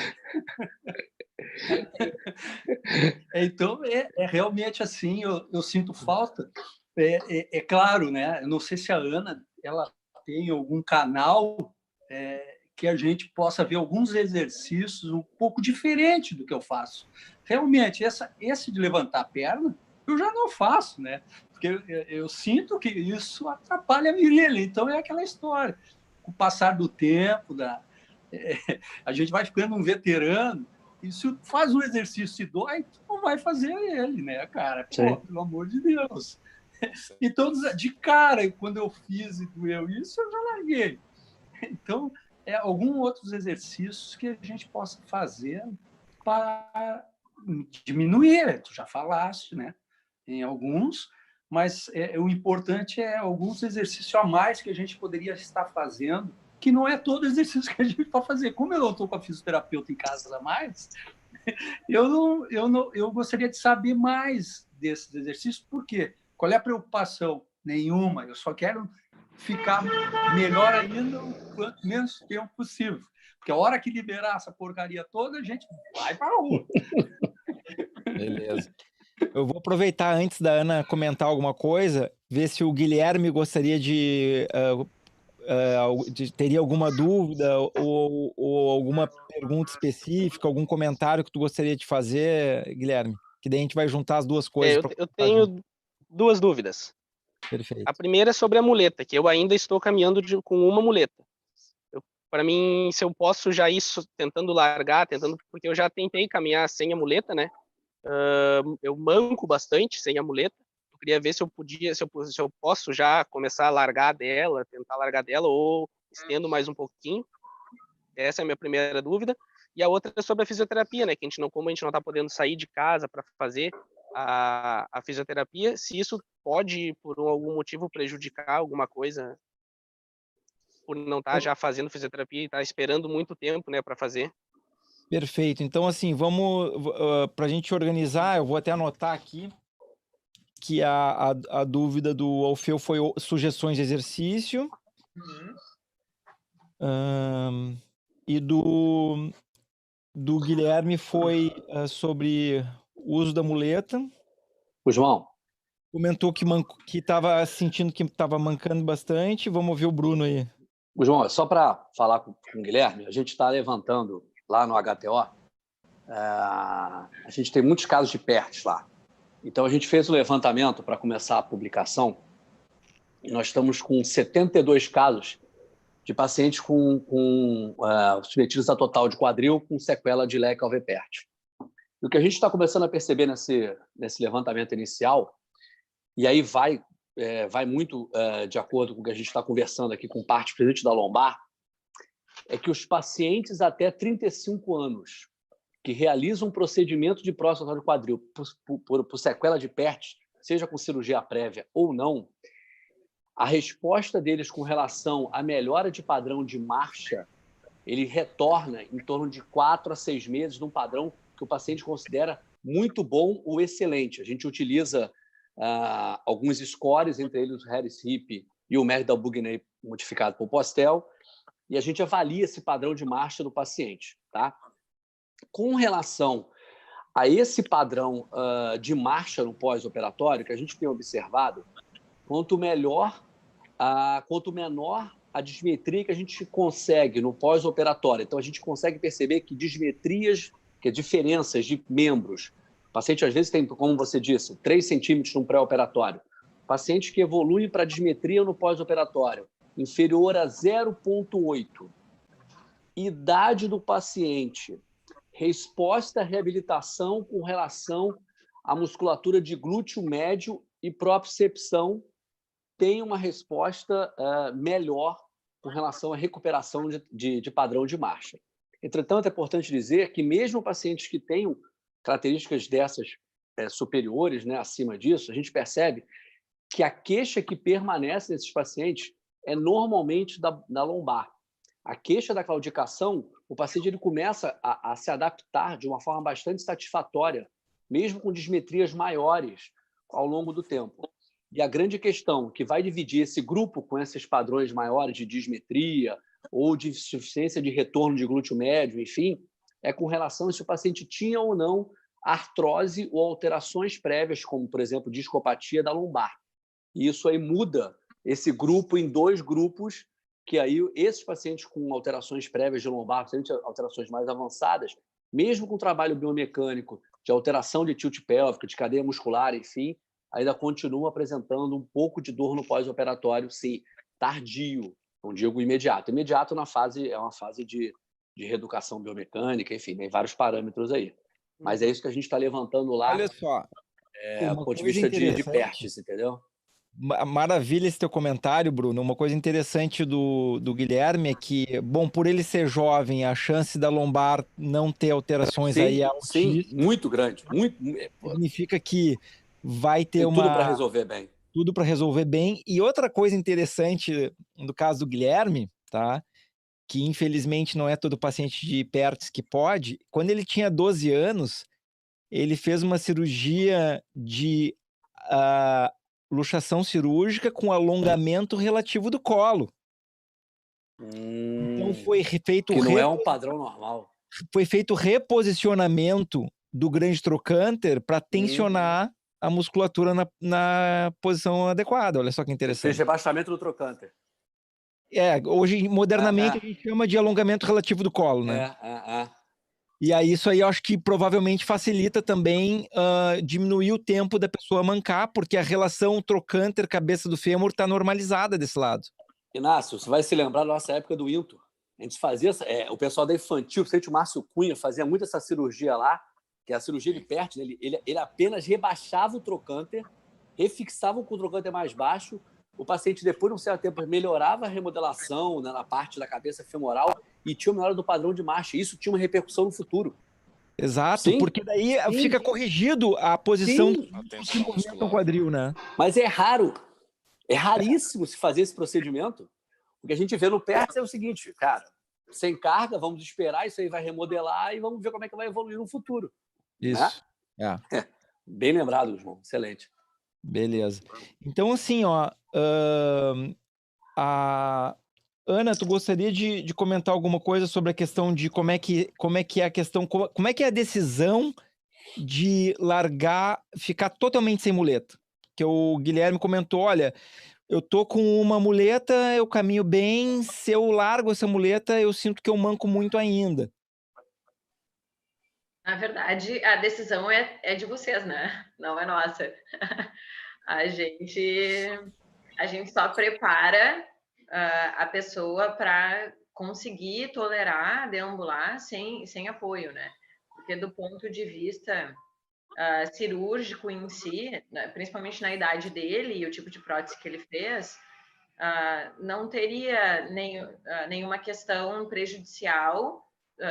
Então, realmente assim, eu sinto falta. É claro, né? Eu não sei se a Ana ela tem algum canal que a gente possa ver alguns exercícios um pouco diferente do que eu faço. Realmente, esse de levantar a perna, eu já não faço, né? Porque eu sinto que isso atrapalha a virilha. Então, é aquela história. Com o passar do tempo, a gente vai ficando um veterano, e se faz um exercício e dói, tu não vai fazer ele, né, cara? Pô, pelo amor de Deus. Então, de cara, quando eu fiz e doeu isso, eu já larguei. Então, alguns outros exercícios que a gente possa fazer para diminuir. Tu já falaste, né? Em alguns, mas o importante é alguns exercícios a mais que a gente poderia estar fazendo, que não é todo exercício que a gente pode fazer. Como eu estou com a fisioterapeuta em casa a mais, eu gostaria de saber mais desses exercícios. Por quê? Qual é a preocupação? Nenhuma. Eu só quero ficar melhor ainda o quanto menos tempo possível. Porque a hora que liberar essa porcaria toda, a gente vai para a rua. Beleza. Eu vou aproveitar antes da Ana comentar alguma coisa, ver se o Guilherme gostaria teria alguma dúvida ou alguma pergunta específica, algum comentário que tu gostaria de fazer, Guilherme? Que daí a gente vai juntar as duas coisas. Eu tenho duas dúvidas. Perfeito. A primeira é sobre a muleta, que eu ainda estou caminhando com uma muleta. Para mim, se eu posso já ir tentando largar, porque eu já tentei caminhar sem a muleta, né? Eu manco bastante sem a muleta. Eu queria ver se eu posso já começar a tentar largar dela, ou estendo mais um pouquinho. Essa é a minha primeira dúvida. E a outra é sobre a fisioterapia, né? Que como a gente não está podendo sair de casa para fazer a fisioterapia, se isso pode, por algum motivo, prejudicar alguma coisa, por não estar já fazendo fisioterapia e estar esperando muito tempo, né, para fazer. Perfeito. Então, assim, vamos para a gente organizar, eu vou até anotar aqui que a dúvida do Alfeu foi sugestões de exercício. E do Guilherme foi sobre o uso da muleta. O João. Comentou que estava sentindo que estava mancando bastante. Vamos ouvir o Bruno aí. O João, só para falar com o Guilherme, a gente está levantando lá no HTO, a gente tem muitos casos de PERTs lá. Então, a gente fez o levantamento para começar a publicação e nós estamos com 72 casos de pacientes submetidos a total de quadril com sequela de leque alvepert. E o que a gente está começando a perceber nesse levantamento inicial, e aí vai muito de acordo com o que a gente está conversando aqui com parte presente da lombar, é que os pacientes até 35 anos que realizam um procedimento de próstata de quadril por sequela de PERT, seja com cirurgia prévia ou não, a resposta deles com relação à melhora de padrão de marcha, ele retorna em torno de 4 a 6 meses num padrão que o paciente considera muito bom ou excelente. A gente utiliza alguns scores, entre eles o Harris-Hip e o Merida-Bugney modificado por Postel, e a gente avalia esse padrão de marcha do paciente. Tá? Com relação a esse padrão de marcha no pós-operatório, que a gente tem observado, quanto menor a dismetria que a gente consegue no pós-operatório. Então, a gente consegue perceber que dismetrias, que diferenças de membros. O paciente, às vezes, tem, como você disse, 3 centímetros no pré-operatório. Paciente que evolui para dismetria no pós-operatório, inferior a 0,8. Idade do paciente. Resposta à reabilitação com relação à musculatura de glúteo médio e propriocepção tem uma resposta melhor com relação à recuperação de padrão de marcha. Entretanto, é importante dizer que mesmo pacientes que tenham características dessas superiores, né, acima disso, a gente percebe que a queixa que permanece nesses pacientes é normalmente da lombar. A queixa da claudicação, o paciente ele começa a se adaptar de uma forma bastante satisfatória, mesmo com dismetrias maiores ao longo do tempo. E a grande questão que vai dividir esse grupo com esses padrões maiores de dismetria ou de insuficiência de retorno de glúteo médio, enfim, é com relação a se o paciente tinha ou não artrose ou alterações prévias, como, por exemplo, discopatia da lombar. E isso aí muda esse grupo em 2 grupos, que aí esses pacientes com alterações prévias de lombar, principalmente alterações mais avançadas, mesmo com trabalho biomecânico, de alteração de tilt pélvico, de cadeia muscular, enfim, ainda continuam apresentando um pouco de dor no pós-operatório, sim, tardio, não digo imediato. Imediato é uma fase de reeducação biomecânica, enfim, tem vários parâmetros aí. Mas é isso que a gente está levantando lá. Olha só, do ponto de vista de PERTS, entendeu? Maravilha esse teu comentário, Bruno. Uma coisa interessante do Guilherme é que, bom, por ele ser jovem, a chance da lombar não ter alterações aí é altíssima. Sim, muito grande. Significa que vai ter tudo para resolver bem. Tudo para resolver bem. E outra coisa interessante no caso do Guilherme, tá? Que infelizmente não é todo paciente de PERTS que pode, quando ele tinha 12 anos, ele fez uma cirurgia de luxação cirúrgica com alongamento relativo do colo. Então foi feito... Que não é um padrão normal. Foi feito reposicionamento do grande trocânter para tensionar a musculatura na posição adequada. Olha só que interessante. Fez rebaixamento do trocânter. Hoje, modernamente, a gente chama de alongamento relativo do colo, né? E aí, isso aí eu acho que provavelmente facilita também diminuir o tempo da pessoa mancar, porque a relação trocânter-cabeça do fêmur está normalizada desse lado. Inácio, você vai se lembrar da nossa época do INTO. A gente fazia, o pessoal da infantil, o Márcio Cunha, fazia muito essa cirurgia lá, que é a cirurgia de PERTS, né? Ele apenas rebaixava o trocânter, refixava com o trocânter mais baixo, o paciente, depois de um certo tempo, melhorava a remodelação, né, na parte da cabeça femoral e tinha uma melhora do padrão de marcha. Isso tinha uma repercussão no futuro. Exato, sim, porque daí fica corrigido a posição do movimento do quadril, né? Mas é raro, é raríssimo se fazer esse procedimento. O que a gente vê no PERTS é o seguinte, cara, sem carga, vamos esperar, isso aí vai remodelar e vamos ver como é que vai evoluir no futuro. Isso. Né? Bem lembrado, Gusmão, excelente. Beleza. Então, assim, ó, Ana, tu gostaria de comentar alguma coisa sobre a questão de como é que é a questão, como é que é a decisão de largar, ficar totalmente sem muleta? Que o Guilherme comentou, olha, eu tô com uma muleta, eu caminho bem, se eu largo essa muleta, eu sinto que eu manco muito ainda. Na verdade, a decisão é de vocês, né? Não é nossa. A gente só prepara a pessoa para conseguir tolerar, deambular sem apoio, né? Porque do ponto de vista cirúrgico em si, né, principalmente na idade dele e o tipo de prótese que ele fez, não teria nenhuma questão prejudicial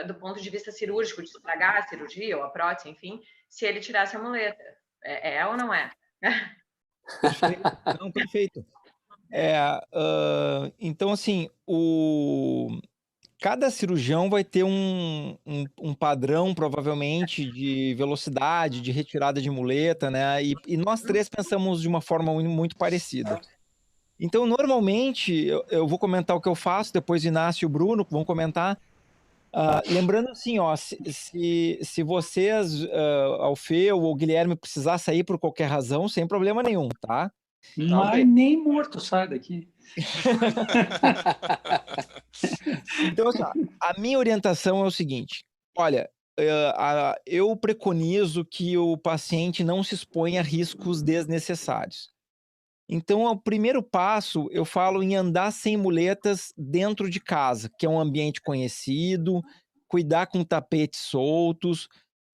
do ponto de vista cirúrgico, de estragar a cirurgia ou a prótese, enfim, se ele tirasse a muleta. É ou não é? Perfeito. Não, perfeito. Então, assim, cada cirurgião vai ter um padrão, provavelmente, de velocidade, de retirada de muleta, né? E nós três pensamos de uma forma muito parecida. Então, normalmente, eu vou comentar o que eu faço, depois o Inácio e o Bruno vão comentar. Lembrando assim, ó, se vocês, Alfeu ou Guilherme, precisar sair por qualquer razão, sem problema nenhum, tá? Mas nem morto sai daqui. Então, assim, a minha orientação é o seguinte, olha, eu preconizo que o paciente não se exponha a riscos desnecessários. Então, o primeiro passo, eu falo em andar sem muletas dentro de casa, que é um ambiente conhecido, cuidar com tapetes soltos,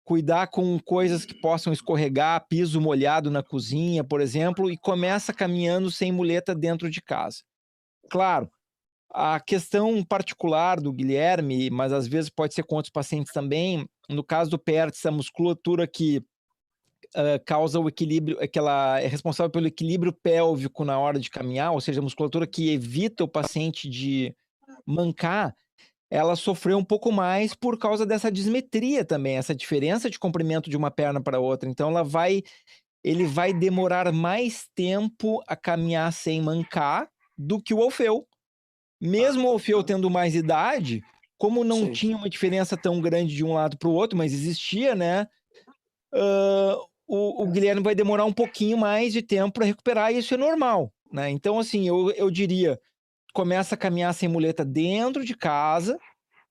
cuidar com coisas que possam escorregar, piso molhado na cozinha, por exemplo, e começa caminhando sem muleta dentro de casa. Claro, a questão particular do Guilherme, mas às vezes pode ser com outros pacientes também, no caso do PERTS, a musculatura que causa o equilíbrio, que ela é responsável pelo equilíbrio pélvico na hora de caminhar, ou seja, a musculatura que evita o paciente de mancar, ela sofreu um pouco mais por causa dessa dismetria também, essa diferença de comprimento de uma perna para outra. Então, ela vai ele vai demorar mais tempo a caminhar sem mancar do que o Orfeu. Mesmo o Orfeu tendo mais idade, como não tinha uma diferença tão grande de um lado para o outro, mas existia, né? O Guilherme vai demorar um pouquinho mais de tempo para recuperar, e isso é normal, né? Então, assim, eu diria, começa a caminhar sem muleta dentro de casa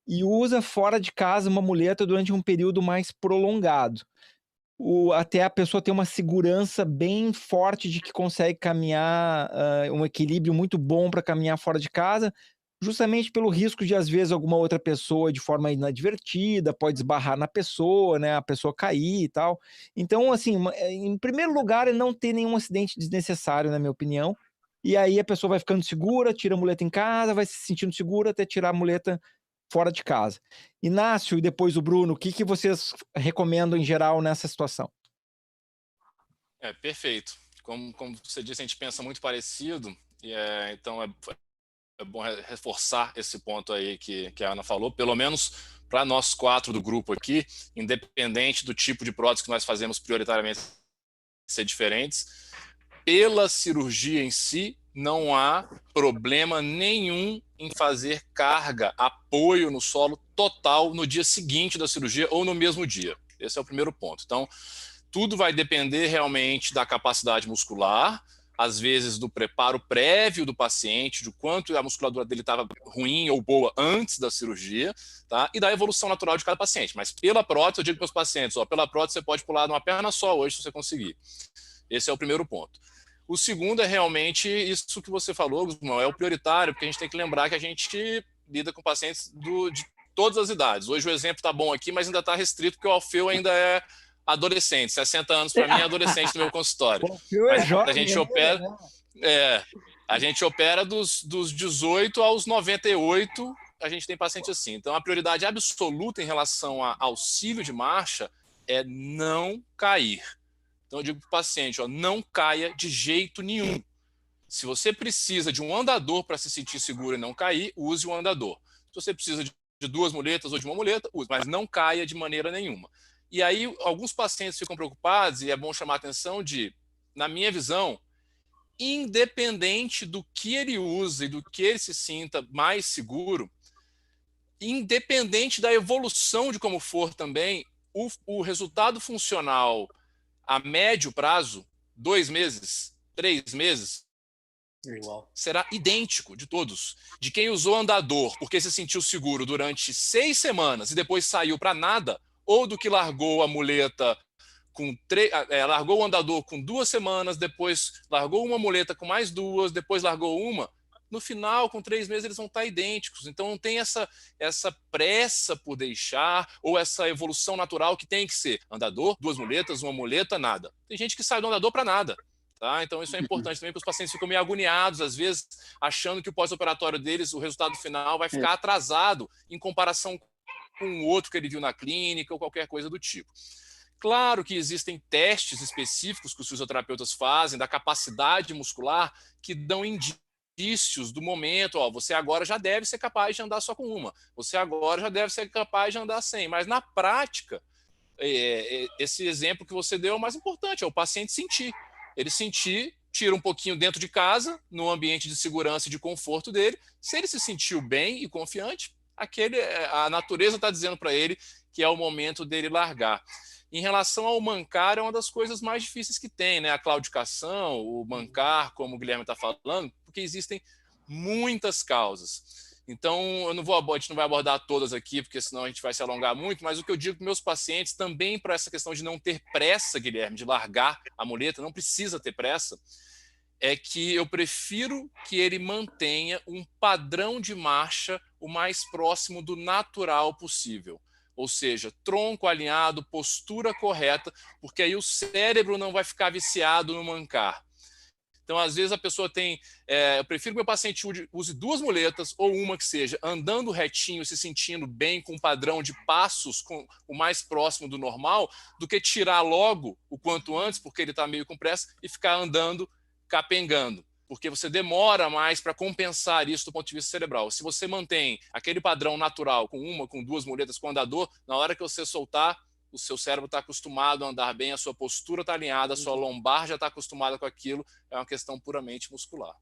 e usa fora de casa uma muleta durante um período mais prolongado. Até a pessoa ter uma segurança bem forte de que consegue caminhar, um equilíbrio muito bom para caminhar fora de casa, justamente pelo risco de, às vezes, alguma outra pessoa, de forma inadvertida, pode esbarrar na pessoa, né? A pessoa cair e tal. Então, assim, em primeiro lugar, é não ter nenhum acidente desnecessário, na minha opinião. E aí a pessoa vai ficando segura, tira a muleta em casa, vai se sentindo segura até tirar a muleta fora de casa. Inácio e depois o Bruno, o que vocês recomendam em geral nessa situação? Perfeito. Como você disse, a gente pensa muito parecido, então é bom reforçar esse ponto aí que a Ana falou, pelo menos para nós 4 do grupo aqui, independente do tipo de prótese que nós fazemos prioritariamente ser diferentes, pela cirurgia em si, não há problema nenhum em fazer carga, apoio no solo total no dia seguinte da cirurgia ou no mesmo dia. Esse é o primeiro ponto. Então, tudo vai depender realmente da capacidade muscular, às vezes do preparo prévio do paciente, de quanto a musculatura dele estava ruim ou boa antes da cirurgia, tá? E da evolução natural de cada paciente. Mas pela prótese, eu digo para os pacientes, pela prótese você pode pular numa perna só hoje se você conseguir. Esse é o primeiro ponto. O segundo é realmente isso que você falou, Guzmão, é o prioritário, porque a gente tem que lembrar que a gente lida com pacientes de todas as idades. Hoje o exemplo está bom aqui, mas ainda está restrito, porque o Orfeu ainda é adolescente. 60 anos para mim é adolescente no meu consultório. Mas a gente opera, a gente opera dos 18 aos 98, a gente tem paciente assim. Então a prioridade absoluta em relação a auxílio de marcha é não cair. Então eu digo para o paciente, não caia de jeito nenhum. Se você precisa de um andador para se sentir seguro e não cair, use o andador. Se você precisa de 2 muletas ou de uma muleta, use, mas não caia de maneira nenhuma. E aí alguns pacientes ficam preocupados, e é bom chamar a atenção de, na minha visão, independente do que ele usa e do que ele se sinta mais seguro, independente da evolução de como for também, o resultado funcional a médio prazo, 2 meses, 3 meses, será idêntico de todos. De quem usou andador porque se sentiu seguro durante 6 semanas e depois saiu para nada, ou do que largou a muleta largou o andador com 2 semanas, depois largou uma muleta com mais 2, depois largou uma. No final, com 3 meses, eles vão estar idênticos. Então, não tem essa pressa por deixar, ou essa evolução natural que tem que ser andador, 2 muletas, uma muleta, nada. Tem gente que sai do andador para nada. Tá? Então, isso é importante também, porque os pacientes ficam meio agoniados, às vezes, achando que o pós-operatório deles, o resultado final, vai ficar atrasado em comparação com o outro que ele viu na clínica ou qualquer coisa do tipo. Claro que existem testes específicos que os fisioterapeutas fazem da capacidade muscular que dão indícios do momento, você agora já deve ser capaz de andar só com uma, você agora já deve ser capaz de andar sem, mas na prática, esse exemplo que você deu é o mais importante, é o paciente sentir. Ele sentir, tira um pouquinho dentro de casa, no ambiente de segurança e de conforto dele, se ele se sentiu bem e confiante, a natureza está dizendo para ele que é o momento dele largar. Em relação ao mancar, é uma das coisas mais difíceis que tem, né? A claudicação, o mancar, como o Guilherme está falando, porque existem muitas causas. Então, a gente não vai abordar todas aqui, porque senão a gente vai se alongar muito, mas o que eu digo para meus pacientes, também para essa questão de não ter pressa, Guilherme, de largar a muleta, não precisa ter pressa, é que eu prefiro que ele mantenha um padrão de marcha o mais próximo do natural possível. Ou seja, tronco alinhado, postura correta, porque aí o cérebro não vai ficar viciado no mancar. Então, às vezes a pessoa tem... eu prefiro que o meu paciente use 2 muletas, ou uma que seja andando retinho, se sentindo bem, com um padrão de passos o mais próximo do normal, do que tirar logo o quanto antes, porque ele está meio com pressa, e ficar andando capengando. Porque você demora mais para compensar isso do ponto de vista cerebral. Se você mantém aquele padrão natural com 2 muletas com andador, na hora que você soltar, o seu cérebro está acostumado a andar bem, a sua postura está alinhada, a sua lombar já está acostumada com aquilo, é uma questão puramente muscular.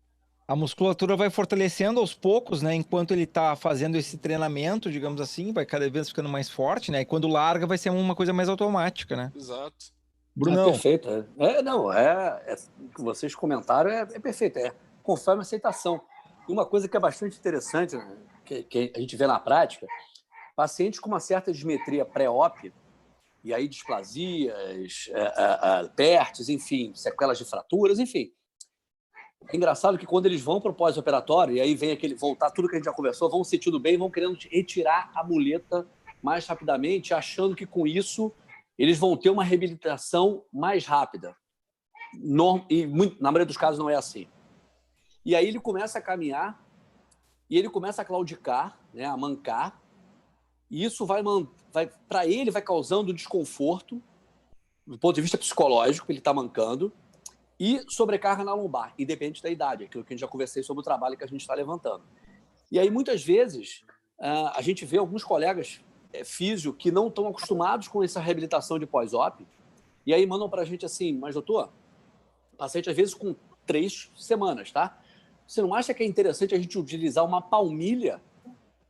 A musculatura vai fortalecendo aos poucos, né? Enquanto ele tá fazendo esse treinamento, digamos assim, vai cada vez ficando mais forte, né? E quando larga vai ser uma coisa mais automática, né? Exato. Brunão. Perfeito. O que vocês comentaram é perfeito. É conforme a aceitação. E uma coisa que é bastante interessante, né, que a gente vê na prática, pacientes com uma certa dismetria pré-op, e aí displasias, PERTs, enfim, sequelas de fraturas, enfim. É engraçado que quando eles vão para o pós-operatório, e aí vem aquele voltar tudo que a gente já conversou, vão se sentindo bem, vão querendo retirar a muleta mais rapidamente, achando que com isso eles vão ter uma reabilitação mais rápida. Na maioria dos casos não é assim. E aí ele começa a caminhar e ele começa a claudicar, né, a mancar, e isso para ele vai causando desconforto do ponto de vista psicológico, ele está mancando, e sobrecarga na lombar, independente da idade, aquilo que a gente já conversei sobre o trabalho que a gente está levantando. E aí, muitas vezes, a gente vê alguns colegas físio que não estão acostumados com essa reabilitação de pós-op, e aí mandam para a gente assim, mas doutor, paciente às vezes com 3 semanas, tá? Você não acha que é interessante a gente utilizar uma palmilha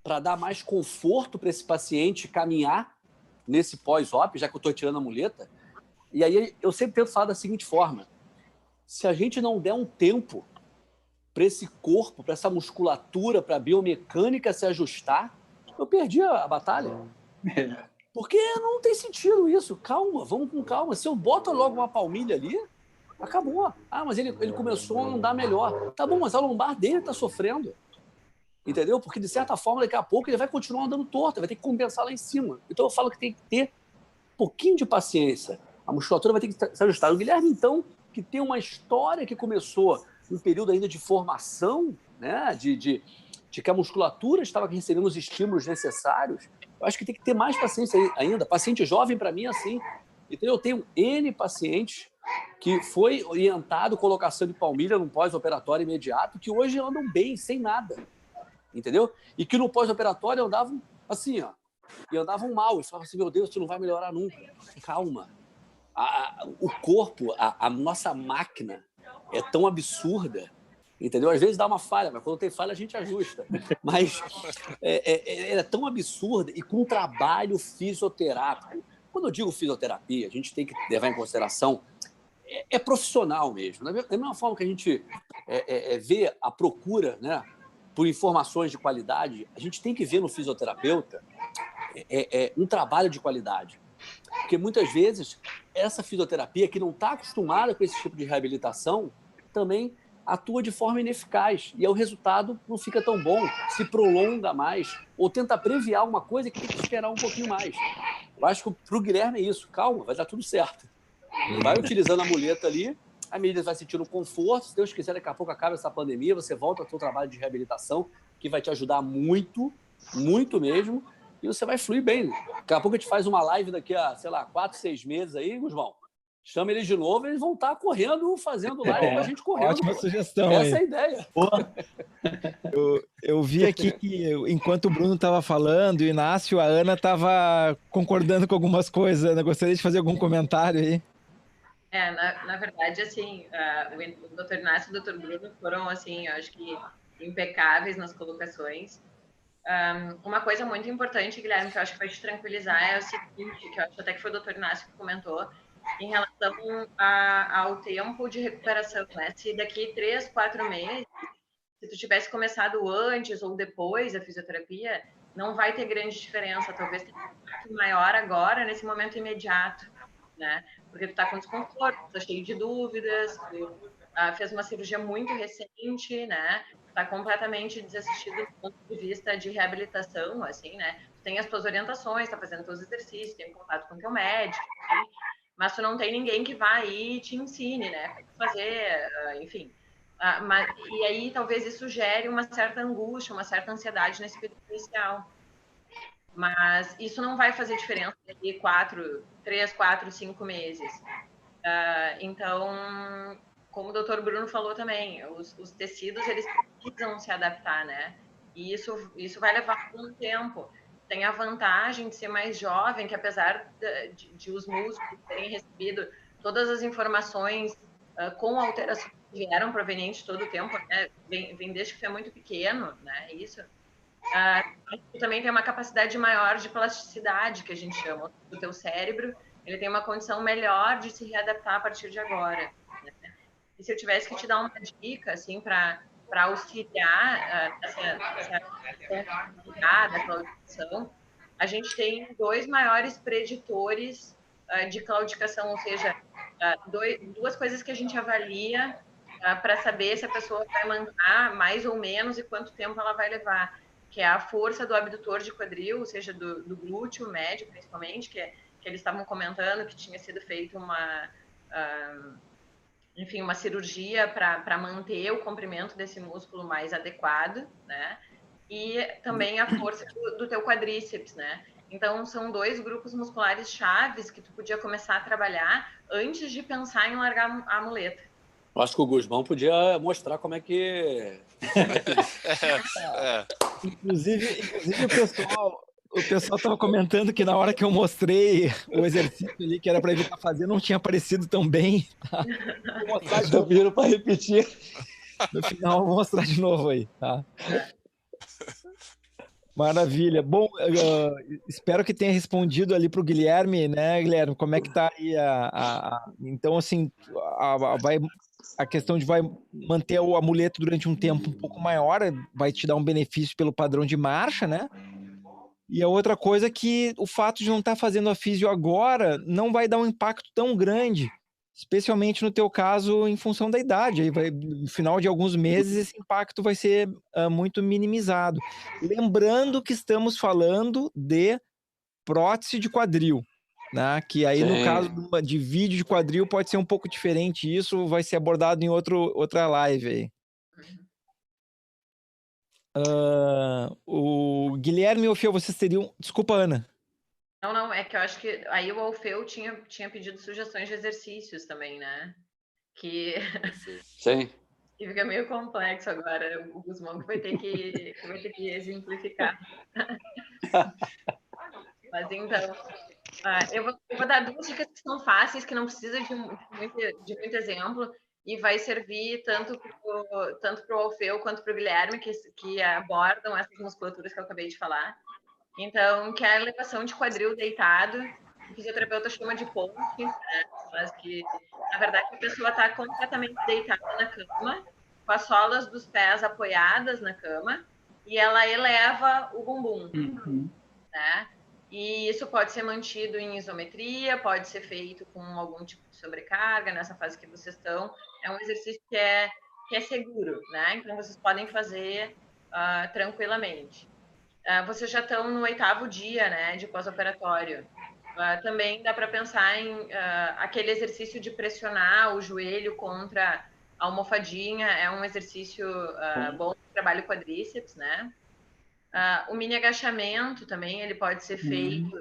para dar mais conforto para esse paciente caminhar nesse pós-op, já que eu estou tirando a muleta? E aí eu sempre tento falar da seguinte forma: se a gente não der um tempo para esse corpo, para essa musculatura, para a biomecânica se ajustar, eu perdi a batalha. Porque não tem sentido isso. Calma, vamos com calma. Se eu boto logo uma palmilha ali, acabou. Ah, mas ele começou a andar melhor. Tá bom, mas a lombar dele está sofrendo. Entendeu? Porque, de certa forma, daqui a pouco ele vai continuar andando torto, vai ter que compensar lá em cima. Então eu falo que tem que ter um pouquinho de paciência. A musculatura vai ter que se ajustar. O Guilherme, então, que tem uma história que começou um período ainda de formação, né? de que a musculatura estava recebendo os estímulos necessários, eu acho que tem que ter mais paciência ainda. Paciente jovem, para mim, é assim. Então, eu tenho N pacientes que foi orientado colocação de palmilha num pós-operatório imediato, que hoje andam bem, sem nada. Entendeu? E que no pós-operatório andavam assim, ó. E andavam mal. E falavam assim, meu Deus, isso não vai melhorar nunca. Calma. O corpo, a nossa máquina é tão absurda, entendeu? Às vezes dá uma falha, mas quando tem falha a gente ajusta. Mas é tão absurda e com trabalho fisioterápico. Quando eu digo fisioterapia, a gente tem que levar em consideração é profissional mesmo. Da mesma forma que a gente vê a procura, né, por informações de qualidade, a gente tem que ver no fisioterapeuta um trabalho de qualidade. Porque muitas vezes essa fisioterapia que não está acostumada com esse tipo de reabilitação também atua de forma ineficaz e aí o resultado não fica tão bom, se prolonga mais ou tenta previar uma coisa que tem que esperar um pouquinho mais. Eu acho que para o Guilherme é isso. Calma, vai dar tudo certo. Vai utilizando a muleta ali, a medida vai sentindo conforto. Se Deus quiser, daqui a pouco acaba essa pandemia, você volta ao seu trabalho de reabilitação, que vai te ajudar muito, muito mesmo, e você vai fluir bem. Daqui a pouco a gente faz uma live daqui a, 4, 6 meses aí, Gusmão. Chama eles de novo, eles vão estar correndo, fazendo live com a gente correndo. Ótima sugestão. Essa é a ideia. Eu vi aqui que, enquanto o Bruno estava falando, o Inácio, a Ana estava concordando com algumas coisas. Ana, gostaria de fazer algum comentário aí? Na verdade, assim, o Dr. Inácio e o Dr. Bruno foram, assim, eu acho que impecáveis nas colocações. Uma coisa muito importante, Guilherme, que eu acho que vai te tranquilizar é o seguinte, que eu acho até que foi o Dr. Inácio que comentou, em relação ao tempo de recuperação, né? Se daqui 3, 4 meses, se tu tivesse começado antes ou depois da fisioterapia, não vai ter grande diferença, talvez tenha um impacto maior agora, nesse momento imediato, né? Porque tu tá com desconforto, tu tá cheio de dúvidas, tu fez uma cirurgia muito recente, né? Tu tá completamente desassistido do ponto de vista de reabilitação, assim, né? Tu tem as tuas orientações, tá fazendo teus exercícios, tem contato com teu médico, assim, mas tu não tem ninguém que vá aí e te ensine, né? Como fazer, enfim. E aí talvez isso gere uma certa angústia, uma certa ansiedade nesse período inicial. Mas isso não vai fazer diferença daqui 3, 4, 5 meses. Então, como o Dr. Bruno falou também, os tecidos, eles precisam se adaptar, né? E isso vai levar um tempo. tem a vantagem de ser mais jovem, que apesar de os músicos terem recebido todas as informações com alterações que vieram provenientes todo o tempo, né? Vem desde que foi muito pequeno, né? Isso. Também tem uma capacidade maior de plasticidade, que a gente chama, do teu cérebro. Ele tem uma condição melhor de se readaptar a partir de agora. Né? E se eu tivesse que te dar uma dica, assim, para auxiliar essa da claudicação, a gente tem 2 maiores preditores de claudicação, ou seja, duas coisas que a gente avalia para saber se a pessoa vai mancar mais ou menos e quanto tempo ela vai levar, que é a força do abdutor de quadril, ou seja, do glúteo médio, principalmente, que eles estavam comentando que tinha sido feita uma cirurgia para manter o comprimento desse músculo mais adequado, né? E também a força do teu quadríceps, né? Então, são 2 grupos musculares chaves que tu podia começar a trabalhar antes de pensar em largar a muleta. Eu acho que o Guzmão podia mostrar como é que... Inclusive o pessoal estava comentando que na hora que eu mostrei o exercício ali, que era para evitar fazer, não tinha aparecido tão bem. Tá? Vou mostrar de novo. Viram para repetir. No final, eu vou mostrar de novo aí, tá? Maravilha. Bom, espero que tenha respondido ali para o Guilherme, né, Guilherme? Como é que tá aí Então, assim, a questão de vai manter o amuleto durante um tempo um pouco maior, vai te dar um benefício pelo padrão de marcha, né? E a outra coisa é que o fato de não estar fazendo a físio agora não vai dar um impacto tão grande, especialmente no teu caso, em função da idade. Aí no final de alguns meses, esse impacto vai ser muito minimizado. Lembrando que estamos falando de prótese de quadril, né? Que aí, no caso de vídeo de quadril, pode ser um pouco diferente. Isso vai ser abordado em outra live aí. O Guilherme e o Alfeu, vocês teriam... Desculpa, Ana. Não, é que eu acho que aí o Alfeu tinha pedido sugestões de exercícios também, né? Que... Sim. Que fica meio complexo agora, o Guzmão que vai ter que exemplificar. Mas então, eu vou dar 2 dicas que são fáceis, que não precisa de muito exemplo, e vai servir tanto para o Alfeu quanto para o Guilherme, que abordam essas musculaturas que eu acabei de falar. Então, que é a elevação de quadril deitado, o fisioterapeuta chama de ponte, né? Mas que, na verdade, a pessoa está completamente deitada na cama, com as solas dos pés apoiadas na cama, e ela eleva o bumbum, né? E isso pode ser mantido em isometria, pode ser feito com algum tipo de sobrecarga, nessa fase que vocês estão. É um exercício que é seguro, né? Então, vocês podem fazer tranquilamente. Vocês já estão no 8º dia, né, de pós-operatório. Também dá para pensar em aquele exercício de pressionar o joelho contra a almofadinha, é um exercício bom de trabalho quadríceps, né? O mini agachamento também, ele pode ser feito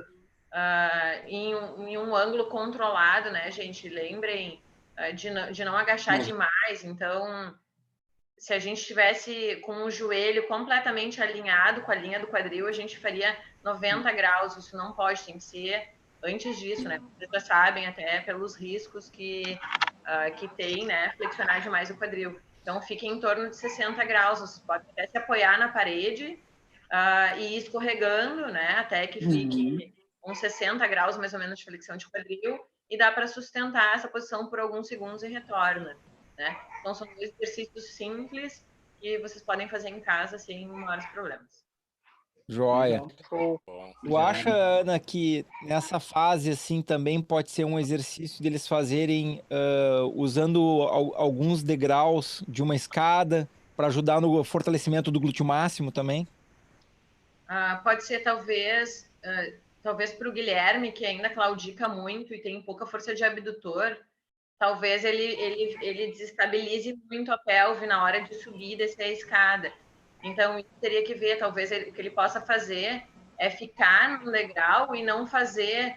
em um ângulo controlado, né, gente? Lembrem de não agachar demais. Então, se a gente estivesse com o joelho completamente alinhado com a linha do quadril, a gente faria 90 graus. Isso não pode, tem que ser antes disso, né? Vocês já sabem até pelos riscos que tem, né? Flexionar demais o quadril. Então, fique em torno de 60 graus. Você pode até se apoiar na parede e ir escorregando, né? Até que fique uns 60 graus, mais ou menos, de flexão de quadril. E dá para sustentar essa posição por alguns segundos e retorna, né? Então, são 2 exercícios simples que vocês podem fazer em casa sem maiores problemas. Joia. Tu acha, Ana, que nessa fase assim também pode ser um exercício deles fazerem usando alguns degraus de uma escada para ajudar no fortalecimento do glúteo máximo também? Pode ser, talvez para o Guilherme, que ainda claudica muito e tem pouca força de abdutor, talvez ele desestabilize muito a pelve na hora de subir e descer a escada. Então, isso teria que ver, talvez o que ele possa fazer é ficar no degrau e não fazer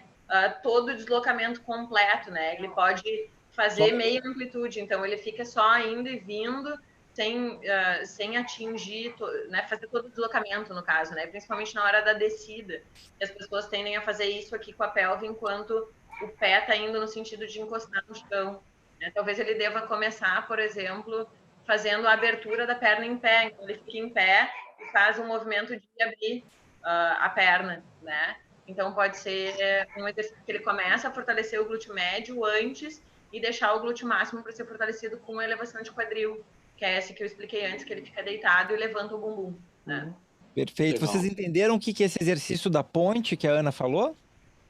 todo o deslocamento completo, né? Ele pode fazer meia amplitude, então ele fica só indo e vindo sem atingir, né, fazer todo o deslocamento, no caso, né, principalmente na hora da descida. E as pessoas tendem a fazer isso aqui com a pelve enquanto o pé está indo no sentido de encostar no chão. Né? Talvez ele deva começar, por exemplo, fazendo a abertura da perna em pé. Então, ele fica em pé e faz um movimento de abrir a perna, né? Então, pode ser um exercício que ele começa a fortalecer o glúteo médio antes e deixar o glúteo máximo para ser fortalecido com a elevação de quadril, que é essa que eu expliquei antes, que ele fica deitado e levanta o bumbum, né? Perfeito. Legal. Vocês entenderam o que é esse exercício da ponte que a Ana falou?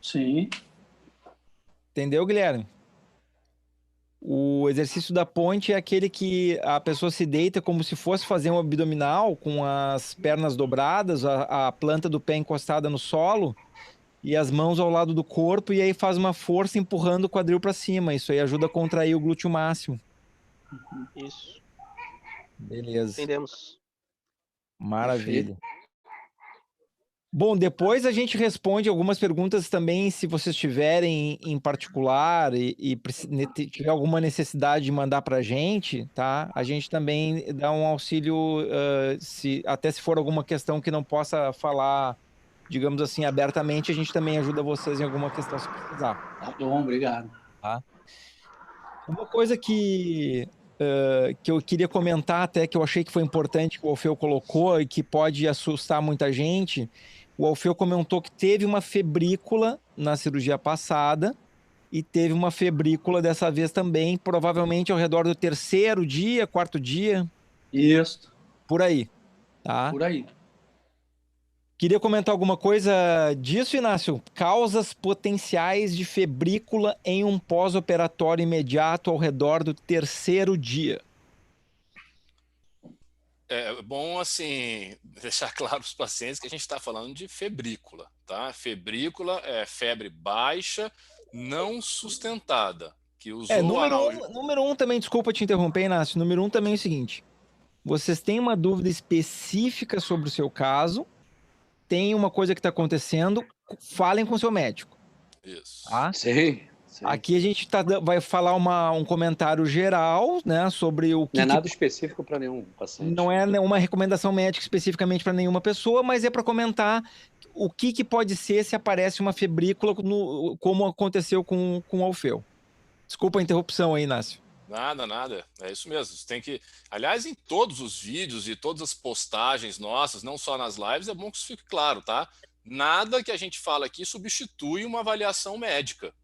Sim. Entendeu, Guilherme? O exercício da ponte é aquele que a pessoa se deita como se fosse fazer um abdominal, com as pernas dobradas, a planta do pé encostada no solo e as mãos ao lado do corpo, e aí faz uma força empurrando o quadril para cima. Isso aí ajuda a contrair o glúteo máximo. Isso. Beleza. Entendemos. Maravilha. Bom, depois a gente responde algumas perguntas também, se vocês tiverem em particular e tiver alguma necessidade de mandar para a gente, tá? A gente também dá um auxílio, até se for alguma questão que não possa falar, digamos assim, abertamente, a gente também ajuda vocês em alguma questão se precisar. Tá bom, obrigado. Tá? Uma coisa que eu queria comentar, até que eu achei que foi importante, que o Alfeu colocou e que pode assustar muita gente. O Alfeu comentou que teve uma febrícula na cirurgia passada e teve uma febrícula dessa vez também, provavelmente ao redor do 3º dia, 4º dia. Isso. Por aí, tá? Por aí. Queria comentar alguma coisa disso, Inácio? Causas potenciais de febrícula em um pós-operatório imediato ao redor do 3º dia. É bom, assim, deixar claro para os pacientes que a gente está falando de febrícula, tá? Febrícula é febre baixa, não sustentada, que usou número um também, desculpa te interromper, Inácio. Número 1 também é o seguinte: vocês têm uma dúvida específica sobre o seu caso, tem uma coisa que está acontecendo, falem com o seu médico. Isso. Tá? Sim. Aqui a gente vai falar um comentário geral, né, sobre o que... Não é nada específico para nenhum paciente. Não é uma recomendação médica especificamente para nenhuma pessoa, mas é para comentar o que pode ser se aparece uma febrícula, como aconteceu com o Alfeu. Desculpa a interrupção aí, Inácio. Nada. É isso mesmo. Você tem que... Aliás, em todos os vídeos e todas as postagens nossas, não só nas lives, é bom que isso fique claro, tá? Nada que a gente fala aqui substitui uma avaliação médica.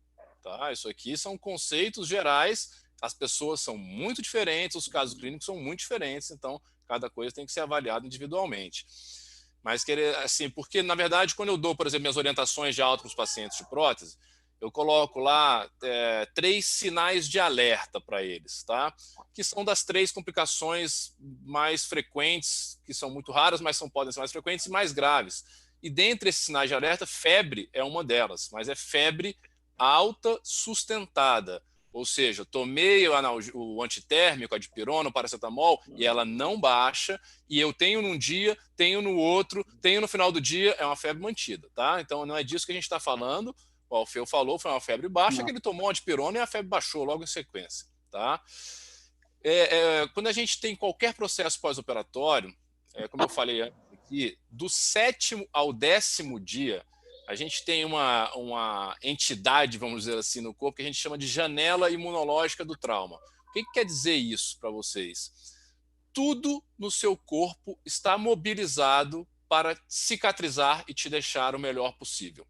Tá? Isso aqui são conceitos gerais, as pessoas são muito diferentes, os casos clínicos são muito diferentes, então cada coisa tem que ser avaliada individualmente. Mas, assim, porque, na verdade, quando eu dou, por exemplo, minhas orientações de alta para os pacientes de prótese, eu coloco lá 3 sinais de alerta para eles, tá? Que são das 3 complicações mais frequentes, que são muito raras, mas podem ser mais frequentes e mais graves. E dentre esses sinais de alerta, febre é uma delas, mas é febre alta sustentada, ou seja, tomei o antitérmico, a dipirona, o paracetamol, e ela não baixa, e eu tenho num dia, tenho no outro, tenho no final do dia, é uma febre mantida, tá? Então não é disso que a gente está falando. O Alfeu falou, foi uma febre baixa, que ele tomou antipirona e a febre baixou logo em sequência, tá? Quando a gente tem qualquer processo pós-operatório, como eu falei aqui, do 7º ao 10º dia, a gente tem uma entidade, vamos dizer assim, no corpo que a gente chama de janela imunológica do trauma. O que quer dizer isso para vocês? Tudo no seu corpo está mobilizado para cicatrizar e te deixar o melhor possível.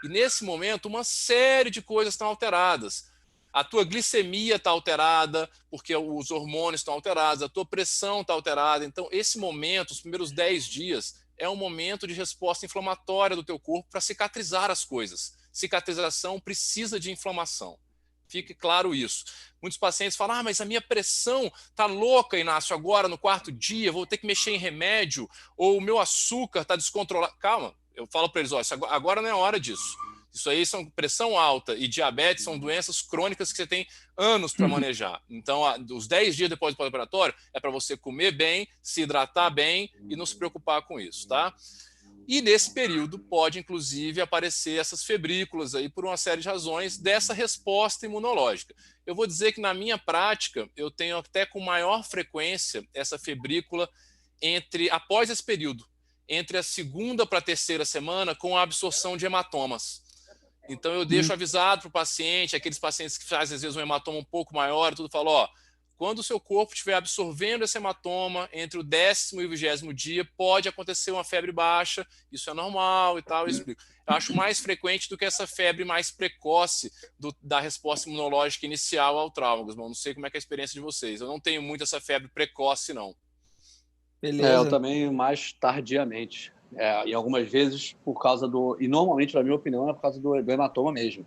E nesse momento, uma série de coisas estão alteradas. A tua glicemia está alterada, porque os hormônios estão alterados, a tua pressão está alterada. Então, esse momento, os primeiros 10 dias, é um momento de resposta inflamatória do teu corpo para cicatrizar as coisas. Cicatrização precisa de inflamação. Fique claro isso. Muitos pacientes falam, mas a minha pressão está louca, Inácio, agora no 4º dia, vou ter que mexer em remédio, ou o meu açúcar está descontrolado. Calma, eu falo para eles, agora não é hora disso. Isso aí são pressão alta e diabetes, são doenças crônicas que você tem anos para manejar. Então, os 10 dias depois do pós-operatório é para você comer bem, se hidratar bem e não se preocupar com isso, tá? E nesse período pode, inclusive, aparecer essas febrículas aí por uma série de razões dessa resposta imunológica. Eu vou dizer que na minha prática eu tenho até com maior frequência essa febrícula após esse período, entre a segunda para a terceira semana, com a absorção de hematomas. Então eu deixo avisado para o paciente, aqueles pacientes que fazem às vezes um hematoma um pouco maior, tudo falo, ó, quando o seu corpo estiver absorvendo esse hematoma entre o 10º e o 20º dia, pode acontecer uma febre baixa, isso é normal e tal, eu explico. Eu acho mais frequente do que essa febre mais precoce da resposta imunológica inicial ao trauma, Gusmão. Não sei como é que é a experiência de vocês. Eu não tenho muito essa febre precoce, não. Beleza. Eu também mais tardiamente. E algumas vezes por causa e normalmente, na minha opinião, é por causa do hematoma mesmo.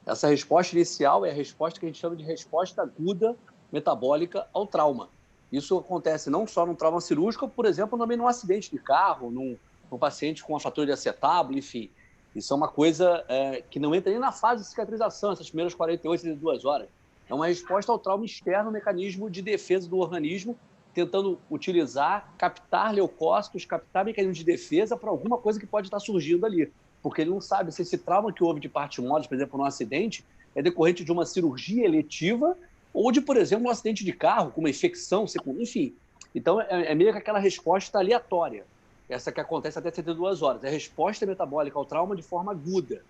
Essa resposta inicial é a resposta que a gente chama de resposta aguda metabólica ao trauma. Isso acontece não só num trauma cirúrgico, por exemplo, também num acidente de carro, num paciente com uma fratura de acetábulo, enfim. Isso é uma coisa que não entra nem na fase de cicatrização, essas primeiras 48, 72 horas. É uma resposta ao trauma externo, um mecanismo de defesa do organismo, tentando captar leucócitos, captar mecanismos de defesa para alguma coisa que pode estar surgindo ali. Porque ele não sabe se esse trauma que houve de parte mórbis, por exemplo, num acidente, é decorrente de uma cirurgia eletiva ou de, por exemplo, um acidente de carro, com uma infecção, enfim. Então, é meio que aquela resposta aleatória, essa que acontece até 72 horas. É a resposta metabólica ao trauma de forma aguda.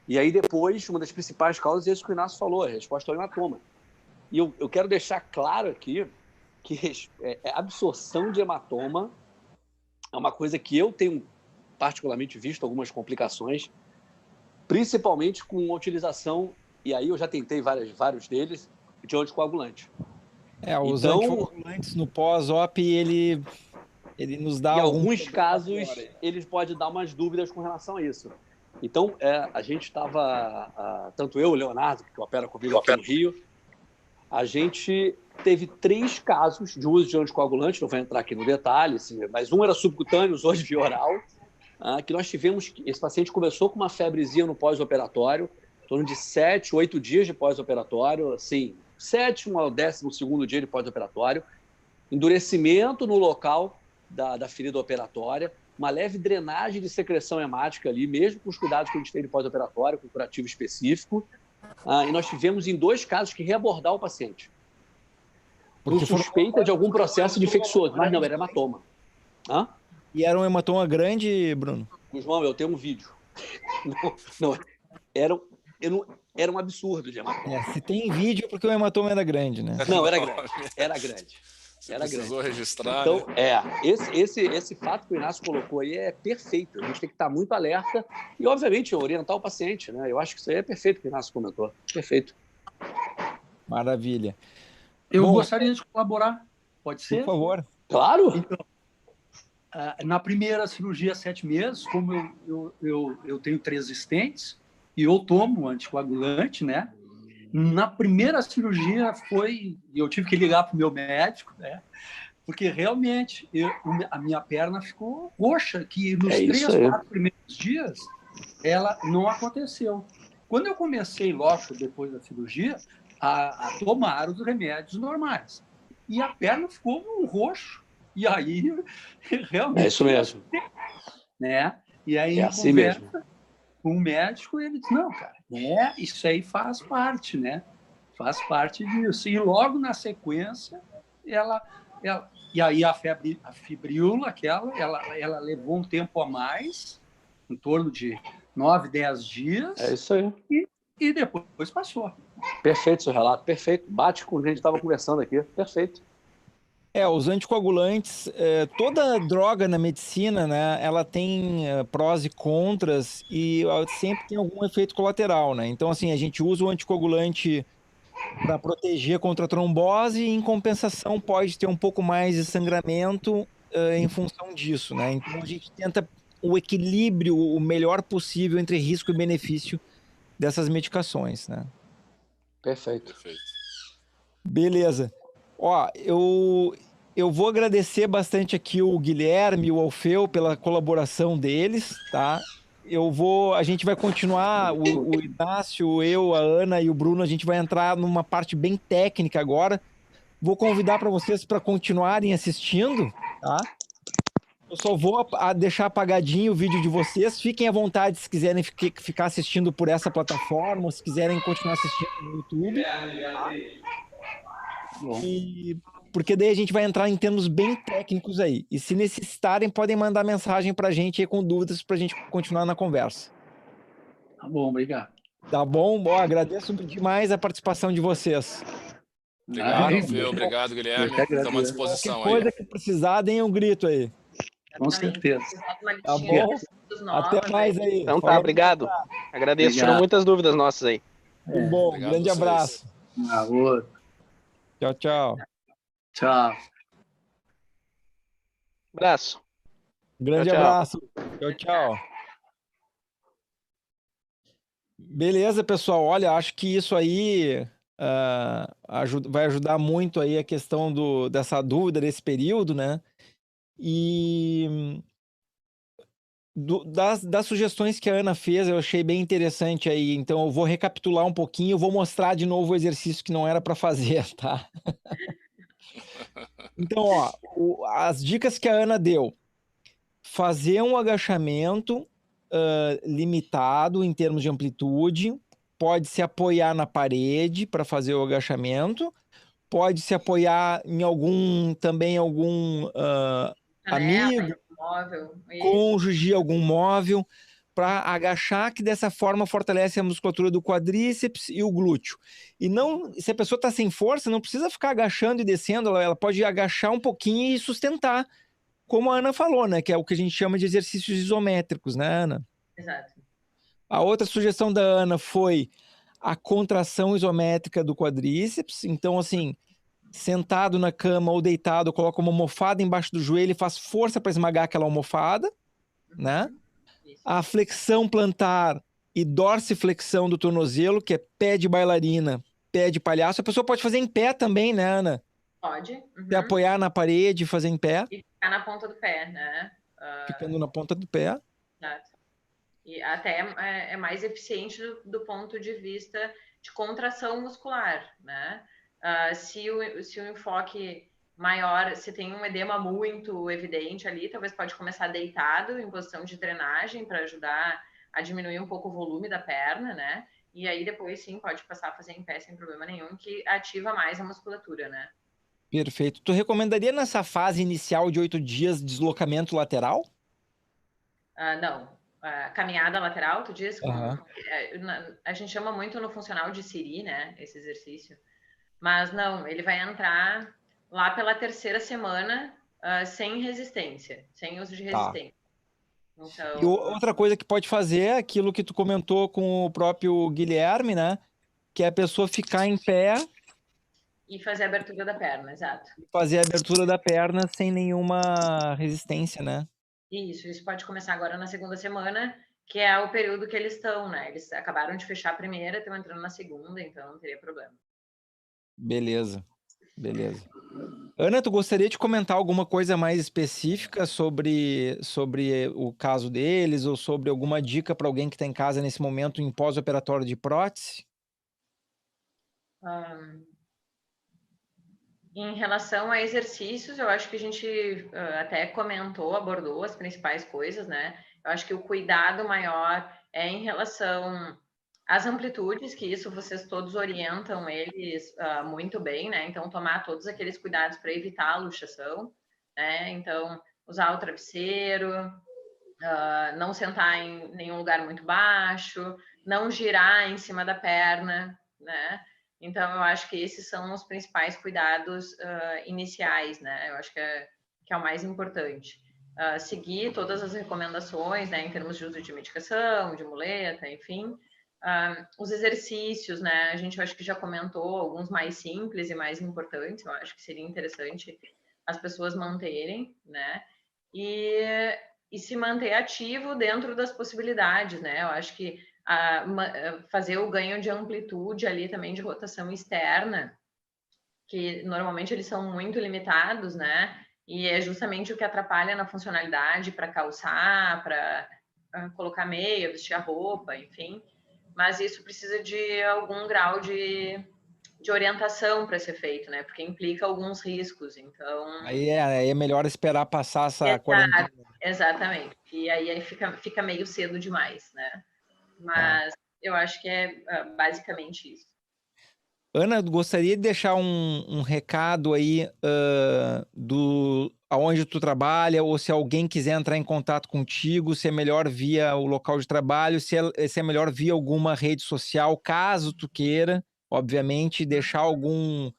E aí, depois, uma das principais causas é isso que o Inácio falou, a resposta ao hematoma. E eu quero deixar claro aqui que a absorção de hematoma é uma coisa que eu tenho particularmente visto algumas complicações, principalmente com a utilização, e aí eu já tentei vários deles, de anticoagulante. Os anticoagulantes no pós-op, ele nos dá em alguns casos, eles podem dar umas dúvidas com relação a isso. Então, a gente estava, tanto eu, o Leonardo, que opera comigo aqui no Rio, a gente teve 3 casos de uso de anticoagulante, não vou entrar aqui no detalhe, assim, mas um era subcutâneo, os outros via oral, que nós tivemos, esse paciente começou com uma febrezinha no pós-operatório, em torno de 7, 8 dias de pós-operatório, assim, 7º ao 12º dia de pós-operatório, endurecimento no local da ferida operatória, uma leve drenagem de secreção hemática ali, mesmo com os cuidados que a gente tem de pós-operatório, com curativo específico, e nós tivemos em 2 casos que reabordar o paciente. Por suspeita de algum processo de infeccioso, mas não, era hematoma. E era um hematoma grande, Bruno? João, eu tenho um vídeo. Não, era um absurdo de hematoma. Se tem vídeo, porque o hematoma era grande, né? Não, era grande. Você precisou registrar. Então, esse fato que o Inácio colocou aí é perfeito. A gente tem que estar muito alerta e, obviamente, orientar o paciente, né? Eu acho que isso aí é perfeito que o Inácio comentou. Perfeito. Maravilha. Eu gostaria de colaborar. Pode ser? Por favor. Claro. Então, na primeira cirurgia, 7 meses, como eu tenho 3 stents e eu tomo anticoagulante, né? Na primeira cirurgia eu tive que ligar para o meu médico, né? Porque realmente a minha perna ficou roxa, que nos 3, 4 primeiros dias ela não aconteceu. Quando eu comecei logo depois da cirurgia a tomar os remédios normais, e a perna ficou um roxo, e aí realmente... É isso mesmo. Né? E aí, assim mesmo. Com o médico, ele disse, não, cara, isso aí faz parte, né? Faz parte disso. E logo na sequência, e aí a fibríola, ela levou um tempo a mais, em torno de 9, 10 dias. É isso aí. E depois passou. Perfeito seu relato, perfeito. Bate com o que a gente estava conversando aqui, perfeito. Os anticoagulantes, toda droga na medicina, né, ela tem prós e contras e sempre tem algum efeito colateral, né? Então, assim, a gente usa o anticoagulante para proteger contra a trombose e, em compensação, pode ter um pouco mais de sangramento em função disso, né? Então, a gente tenta o equilíbrio o melhor possível entre risco e benefício dessas medicações, né? Perfeito. Beleza. Eu vou agradecer bastante aqui o Guilherme e o Alfeu pela colaboração deles, tá? A gente vai continuar, o Inácio, eu, a Ana e o Bruno, a gente vai entrar numa parte bem técnica agora. Vou convidar para vocês para continuarem assistindo, tá? Eu só vou deixar apagadinho o vídeo de vocês. Fiquem à vontade se quiserem ficar assistindo por essa plataforma, ou se quiserem continuar assistindo no YouTube. Porque daí a gente vai entrar em termos bem técnicos aí. E se necessitarem, podem mandar mensagem para a gente aí com dúvidas para a gente continuar na conversa. Tá bom, obrigado. Tá bom? Bom, agradeço demais a participação de vocês. Obrigado, Guilherme. Estamos à disposição Qualquer coisa que precisar, deem um grito aí. Com certeza. Tá bom? Até mais aí. Então tá, obrigado. Agradeço, tirou muitas dúvidas nossas aí. Muito bom, Obrigado grande a vocês. abraço. Tchau, tchau. Tchau. Abraço. Grande Tchau, tchau. abraço. Tchau, tchau. Beleza, pessoal. Olha, acho que isso aí vai ajudar muito aí a questão dessa dúvida desse período, né? E das sugestões que a Ana fez, eu achei bem interessante aí. Então, eu vou recapitular um pouquinho, eu vou mostrar de novo o exercício que não era para fazer, tá? Então, ó, as dicas que a Ana deu. Fazer um agachamento limitado em termos de amplitude, pode se apoiar na parede para fazer o agachamento, pode se apoiar em algum amigo, móvel, cônjuge, algum móvel, para agachar, que dessa forma fortalece a musculatura do quadríceps e o glúteo. E não, se a pessoa está sem força, não precisa ficar agachando e descendo, ela pode agachar um pouquinho e sustentar, como a Ana falou, né? Que é o que a gente chama de exercícios isométricos, né, Ana? Exato. A outra sugestão da Ana foi a contração isométrica do quadríceps. Então, assim, sentado na cama ou deitado, coloca uma almofada embaixo do joelho e faz força para esmagar aquela almofada, né? Isso. A flexão plantar e dorsiflexão do tornozelo, que é pé de bailarina, pé de palhaço. A pessoa pode fazer em pé também, né, Ana? Pode. Se apoiar na parede e fazer em pé. E ficar na ponta do pé, né? Ficando na ponta do pé. Exato. E até é mais eficiente do ponto de vista de contração muscular, né? Se o enfoque maior, se tem um edema muito evidente ali, talvez pode começar deitado em posição de drenagem para ajudar a diminuir um pouco o volume da perna, né? E aí depois sim pode passar a fazer em pé sem problema nenhum, que ativa mais a musculatura, né? Perfeito. Tu recomendaria nessa fase inicial de 8 dias deslocamento lateral? Não. Caminhada lateral, tu diz? A gente chama muito no funcional de Siri, né? Esse exercício. Mas não, ele vai entrar lá pela 3ª semana sem resistência, sem uso de resistência. Então... E outra coisa que pode fazer é aquilo que tu comentou com o próprio Guilherme, né? Que é a pessoa ficar em pé... E fazer a abertura da perna, exato. Fazer a abertura da perna sem nenhuma resistência, né? Isso pode começar agora na 2ª semana, que é o período que eles estão, né? Eles acabaram de fechar a primeira, estão entrando na 2ª, então não teria problema. Beleza. Ana, tu gostaria de comentar alguma coisa mais específica sobre o caso deles, ou sobre alguma dica para alguém que está em casa nesse momento em pós-operatório de prótese? Em relação a exercícios, eu acho que a gente até abordou as principais coisas, né? Eu acho que o cuidado maior é em relação às amplitudes, que isso vocês todos orientam eles muito bem, né? Então, tomar todos aqueles cuidados para evitar a luxação, né? Então, usar o travesseiro, não sentar em nenhum lugar muito baixo, não girar em cima da perna, né? Então, eu acho que esses são os principais cuidados iniciais, né? Eu acho que é o mais importante. Seguir todas as recomendações, né? Em termos de uso de medicação, de muleta, enfim. Os exercícios, né? A gente acho que já comentou alguns mais simples e mais importantes. Eu acho que seria interessante as pessoas manterem, né? E se manter ativo dentro das possibilidades, né? Eu acho que fazer o ganho de amplitude ali também de rotação externa, que normalmente eles são muito limitados, né? E é justamente o que atrapalha na funcionalidade para calçar, para colocar meia, vestir a roupa, enfim. Mas isso precisa de algum grau de de orientação para ser feito, né? Porque implica alguns riscos, então... Aí é melhor esperar passar essa quarentena. Exatamente. E aí fica meio cedo demais, né? Tá. Mas eu acho que é basicamente isso. Ana, gostaria de deixar um recado aí aonde tu trabalha, ou se alguém quiser entrar em contato contigo, se é melhor via o local de trabalho, se é melhor via alguma rede social, caso tu queira, obviamente, deixar alguma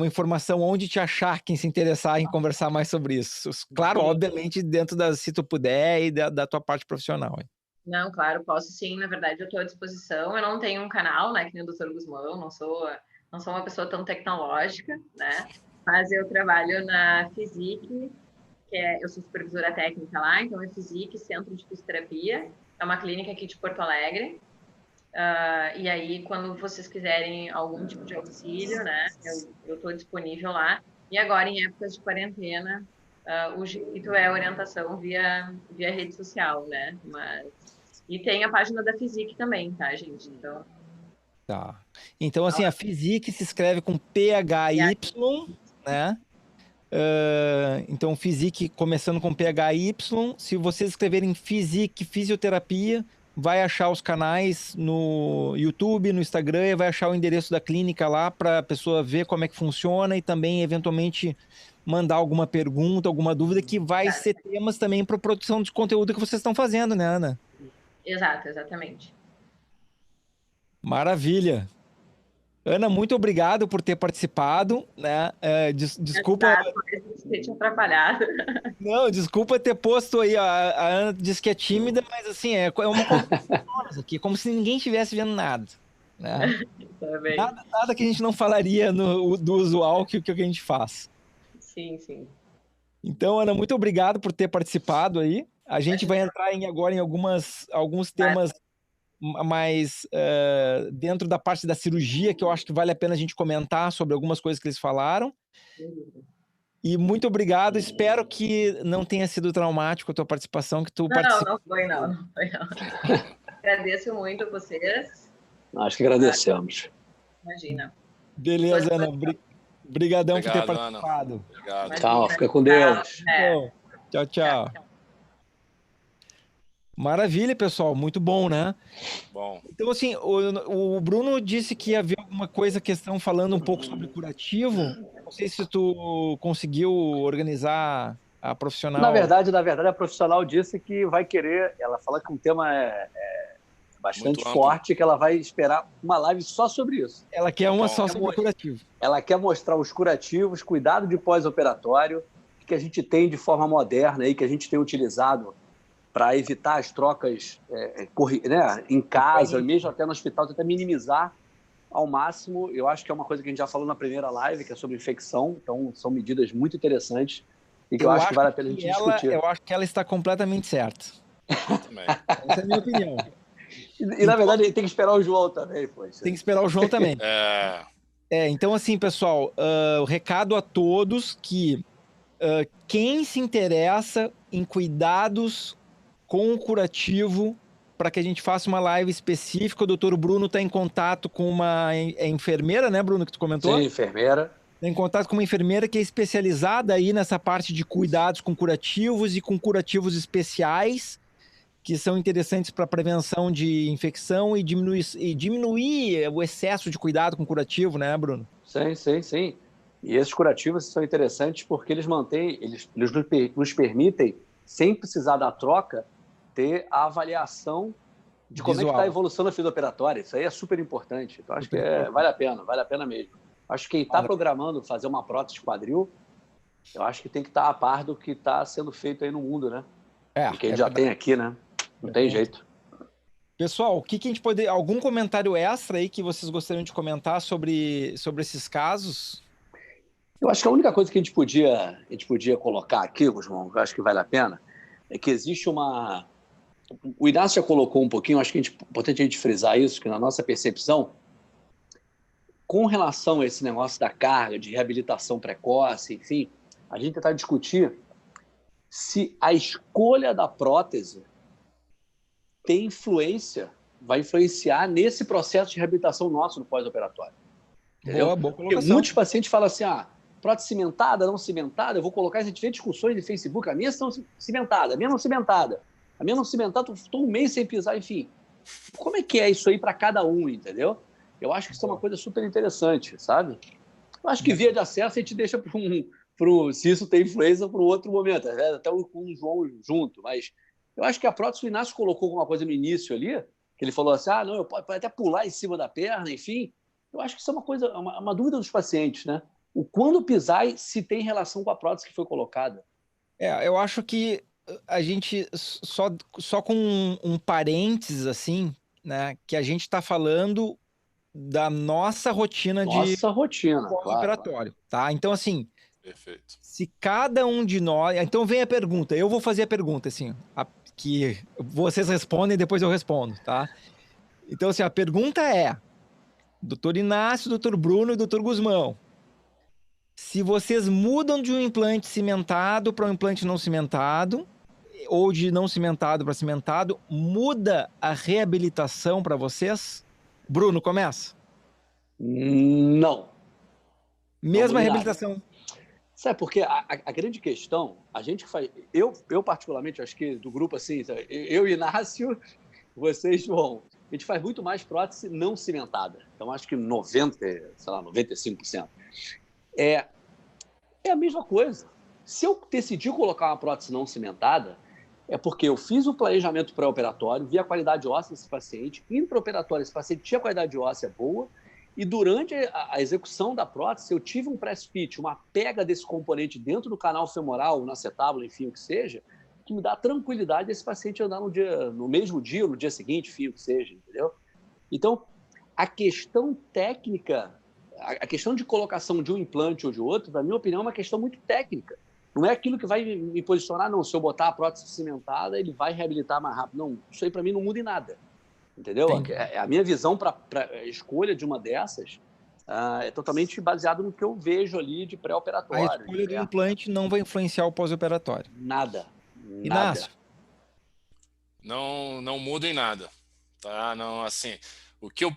informação onde te achar, quem se interessar em conversar mais sobre isso. Claro, obviamente, dentro se tu puder e da tua parte profissional. Não, claro, posso sim. Na verdade, eu estou à disposição. Eu não tenho um canal, né, que nem o Dr. Guzmão, não sou uma pessoa tão tecnológica, né? Mas eu trabalho na FISIC, eu sou supervisora técnica lá, então é FISIC, Centro de Fisioterapia. É uma clínica aqui de Porto Alegre. E aí, quando vocês quiserem algum tipo de auxílio, né, eu estou disponível lá. E agora, em épocas de quarentena, o jeito é orientação via rede social, né? E tem a página da FISIC também, tá, gente? Então... Tá. Então, assim, a FISIC se escreve com PHY, né? Então, FISIC começando com PHY. Se vocês escreverem FISIC Fisioterapia, vai achar os canais no YouTube, no Instagram, e vai achar o endereço da clínica lá para a pessoa ver como é que funciona e também, eventualmente, mandar alguma pergunta, alguma dúvida, que vai ser temas também para produção de conteúdo que vocês estão fazendo, né, Ana? Exato, exatamente. Maravilha. Ana, muito obrigado por ter participado, né? Desculpa... ter te atrapalhado. Não, desculpa ter posto aí, a Ana disse que é tímida, mas assim, é uma conversa aqui, como se ninguém estivesse vendo nada, né? Nada que a gente não falaria do usual que a gente faz. Sim, sim. Então, Ana, muito obrigado por ter participado aí. A gente vai entrar agora em alguns temas mais dentro da parte da cirurgia, que eu acho que vale a pena a gente comentar sobre algumas coisas que eles falaram. E muito obrigado. Espero que não tenha sido traumático a tua participação, que tu participou. Não foi não. Agradeço muito a vocês. Acho que agradecemos. Imagina. Beleza, Ana. Obrigadão por ter participado. Ana. Obrigado. Tchau, fica com Deus. Tchau, tchau. Maravilha, pessoal. Muito bom, né? Bom. Então, assim, o Bruno disse que havia alguma questão falando um pouco sobre curativo. Não sei se tu conseguiu organizar a profissional. Na verdade, a profissional disse que vai querer... Ela fala que um tema é bastante forte, que ela vai esperar uma live só sobre isso. Ela quer uma só sobre curativo. Ela quer mostrar os curativos, cuidado de pós-operatório, que a gente tem de forma moderna aí, que a gente tem utilizado para evitar as trocas né, em casa, mesmo até no hospital, tentar minimizar ao máximo. Eu acho que é uma coisa que a gente já falou na primeira live, que é sobre infecção. Então, são medidas muito interessantes e que eu acho que vale a pena a gente discutir. Eu acho que ela está completamente certa. Essa é a minha opinião. E na verdade, tem que esperar o João também. Poxa. Tem que esperar o João também. Então, assim, pessoal, o recado a todos que quem se interessa em cuidados com o curativo, para que a gente faça uma live específica, o doutor Bruno está em contato com uma enfermeira, né, Bruno, que tu comentou? Sim, enfermeira. Está em contato com uma enfermeira que é especializada aí nessa parte de cuidados com curativos e com curativos especiais, que são interessantes para prevenção de infecção e diminuir o excesso de cuidado com curativo, né, Bruno? Sim. E esses curativos são interessantes porque eles nos permitem, sem precisar da troca, ter a avaliação de como é que está a evolução da fila operatória. Isso aí é super importante. Então, acho que vale a pena mesmo. Acho que quem está programando fazer uma prótese de quadril, eu acho que tem que estar a par do que está sendo feito aí no mundo, né? Porque a gente já tem aqui, né? Não tem jeito. Pessoal, o que a gente pode... Algum comentário extra aí que vocês gostariam de comentar sobre esses casos? Eu acho que a única coisa que a gente podia colocar aqui, Guzmão, que eu acho que vale a pena, é que existe uma... O Inácio já colocou um pouquinho, acho que é importante a gente frisar isso, que na nossa percepção, com relação a esse negócio da carga, de reabilitação precoce, enfim, a gente tentar discutir se a escolha da prótese tem influência vai influenciar nesse processo de reabilitação nosso no pós-operatório. Entendeu? Boa Porque colocação. muitos pacientes falam assim, prótese cimentada, não cimentada, eu vou colocar essas diferentes discussões no Facebook, a minha não cimentada, a minha não cimentada, a minha não cimentada, estou um mês sem pisar, enfim. Como é que é isso aí para cada um, entendeu? Eu acho que isso é uma coisa super interessante, sabe? Eu acho que via de acesso a gente deixa se isso tem influência para um outro momento, até com o João junto, mas eu acho que a prótese, o Inácio colocou alguma coisa no início ali, que ele falou assim, não, eu posso até pular em cima da perna, enfim. Eu acho que isso é uma coisa, uma dúvida dos pacientes, né? O quando pisar e se tem relação com a prótese que foi colocada. Eu acho que a gente, só com um parênteses, assim, né, que a gente está falando da nossa rotina de pós-operatório, tá? Então, assim, Perfeito. se cada um de nós... Então vem a pergunta, eu vou fazer a pergunta, assim, que vocês respondem e depois eu respondo, tá? Então, assim, a pergunta é, Dr. Inácio, Dr. Bruno e Dr. Guzmão, se vocês mudam de um implante cimentado para um implante não cimentado, ou de não cimentado para cimentado, muda a reabilitação para vocês? Bruno, começa. Não. Mesma reabilitação. Sabe, porque a grande questão, a gente faz... Eu particularmente, acho que do grupo assim, eu e Inácio, vocês, João, a gente faz muito mais prótese não cimentada. Então, acho que 95%. É a mesma coisa. Se eu decidir colocar uma prótese não cimentada, é porque eu fiz o planejamento pré-operatório, vi a qualidade óssea desse paciente, intraoperatório, esse paciente tinha qualidade óssea boa, e durante a execução da prótese, eu tive um press-fit, uma pega desse componente dentro do canal femoral, na acetábulo, enfim, o que seja, que me dá tranquilidade desse paciente andar no mesmo dia, no dia seguinte, enfim, o que seja, entendeu? Então, a questão técnica, a questão de colocação de um implante ou de outro, na minha opinião, é uma questão muito técnica. Não é aquilo que vai me posicionar, não. Se eu botar a prótese cimentada, ele vai reabilitar mais rápido. Não, isso aí para mim não muda em nada. Entendeu? A minha visão para a escolha de uma dessas é totalmente baseado no que eu vejo ali de pré-operatório. A escolha do implante não vai influenciar o pós-operatório. Nada. Inácio? Não muda em nada. Tá? Não, assim, o que eu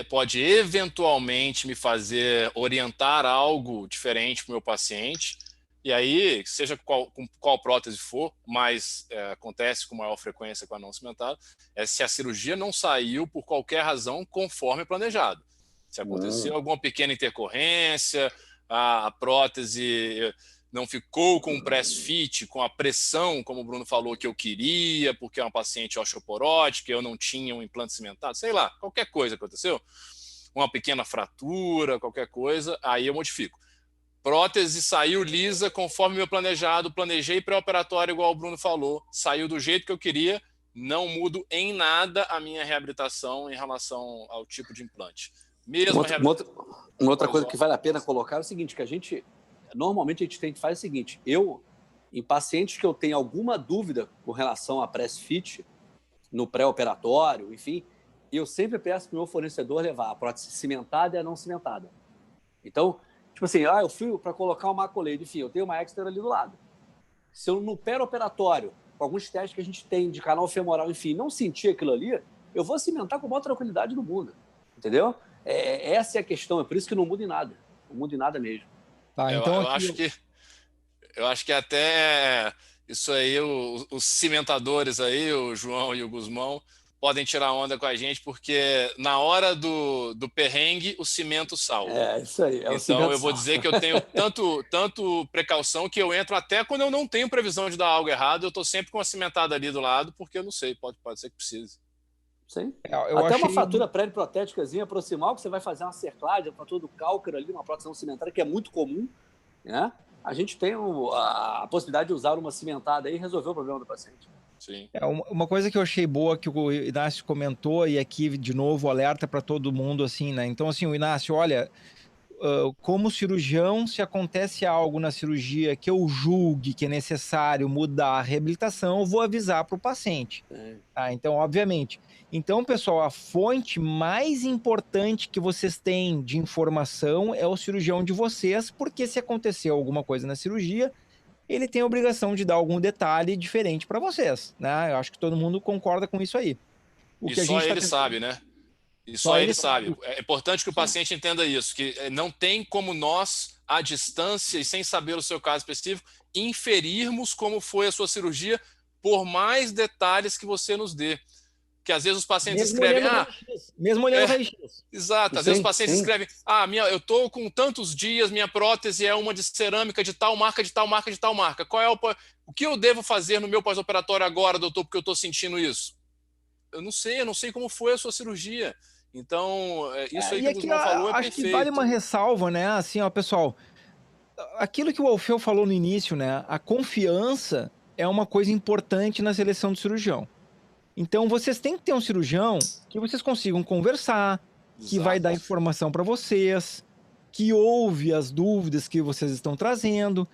pode eventualmente me fazer orientar algo diferente para o meu paciente, e aí, seja com qual prótese for, mas acontece com maior frequência com a não cimentada, é se a cirurgia não saiu por qualquer razão conforme planejado. Se aconteceu alguma pequena intercorrência, a prótese não ficou com o press fit, com a pressão, como o Bruno falou, que eu queria, porque é uma paciente osteoporótica, eu não tinha um implante cimentado, sei lá, qualquer coisa aconteceu, uma pequena fratura, qualquer coisa, aí eu modifico. Prótese saiu lisa conforme meu planejado, planejei pré-operatório igual o Bruno falou, saiu do jeito que eu queria, não mudo em nada a minha reabilitação em relação ao tipo de implante. Uma outra coisa que vale a pena colocar é o seguinte, que normalmente a gente tem que fazer o seguinte, em pacientes que eu tenho alguma dúvida com relação a press fit, no pré-operatório, enfim, eu sempre peço para o meu fornecedor levar a prótese cimentada e a não cimentada. Então, tipo assim, eu fui para colocar uma Accolade, enfim, eu tenho uma Exter ali do lado. Se eu no pré-operatório, com alguns testes que a gente tem de canal femoral, enfim, não sentir aquilo ali, eu vou cimentar com a maior tranquilidade do mundo. Entendeu? Essa é a questão, é por isso que não muda em nada. Não muda em nada mesmo. Tá, então eu acho que até isso aí, os cimentadores aí, o João e o Guzmão, podem tirar onda com a gente, porque na hora do perrengue, o cimento salva. Isso aí. Então, eu vou dizer que eu tenho tanto precaução que eu entro até quando eu não tenho previsão de dar algo errado, eu estou sempre com a cimentada ali do lado, porque eu não sei, pode ser que precise. Sim. Até uma fratura pré-protéticazinha proximal, que você vai fazer uma cerclagem, para todo o cálculo ali, uma prótese não cimentada, que é muito comum, né? A gente tem a possibilidade de usar uma cimentada aí e resolver o problema do paciente. Sim. Uma coisa que eu achei boa que o Inácio comentou, e aqui, de novo, alerta para todo mundo, assim, né? Então, assim, o Inácio, olha, como cirurgião, se acontece algo na cirurgia que eu julgue que é necessário mudar a reabilitação, eu vou avisar para o paciente. Tá? Então, obviamente. Então, pessoal, a fonte mais importante que vocês têm de informação é o cirurgião de vocês, porque se aconteceu alguma coisa na cirurgia, ele tem a obrigação de dar algum detalhe diferente para vocês, né? Eu acho que todo mundo concorda com isso aí. E só ele sabe, né? E só ele sabe. É importante que o paciente entenda isso, que não tem como nós, à distância e sem saber o seu caso específico, inferirmos como foi a sua cirurgia por mais detalhes que você nos dê. Que às vezes os pacientes escrevem... Mesmo olhando o raio-x. Exato. Às vezes os pacientes escrevem, eu estou com tantos dias, minha prótese é uma de cerâmica de tal marca, de tal marca, de tal marca. O que eu devo fazer no meu pós-operatório agora, doutor, porque eu estou sentindo isso? Eu não sei como foi a sua cirurgia. Então, isso aí que o Guzmão falou é acho perfeito. Que vale uma ressalva, né? Assim, ó, pessoal, aquilo que o Alfeu falou no início, né? A confiança é uma coisa importante na seleção do cirurgião. Então, vocês têm que ter um cirurgião que vocês consigam conversar, que vai dar informação para vocês, que ouve as dúvidas que vocês estão trazendo.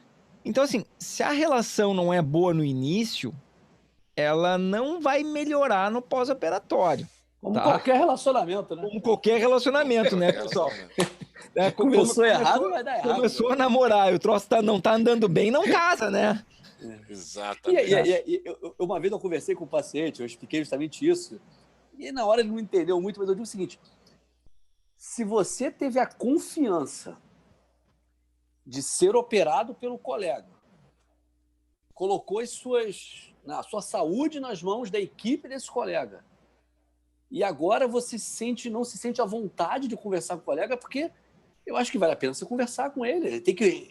Então, assim, se a relação não é boa no início, ela não vai melhorar no pós-operatório. Como qualquer relacionamento, né? Como qualquer relacionamento, né, pessoal? Começou errado, vai dar errado. Começou a namorar, o troço não tá andando bem, não casa, né? Exatamente. Uma vez eu conversei com o paciente, eu expliquei justamente isso, e na hora ele não entendeu muito, mas eu digo o seguinte: se você teve a confiança de ser operado pelo colega, colocou a sua saúde nas mãos da equipe desse colega, e agora você não se sente à vontade de conversar com o colega, porque eu acho que vale a pena você conversar com ele. Tem que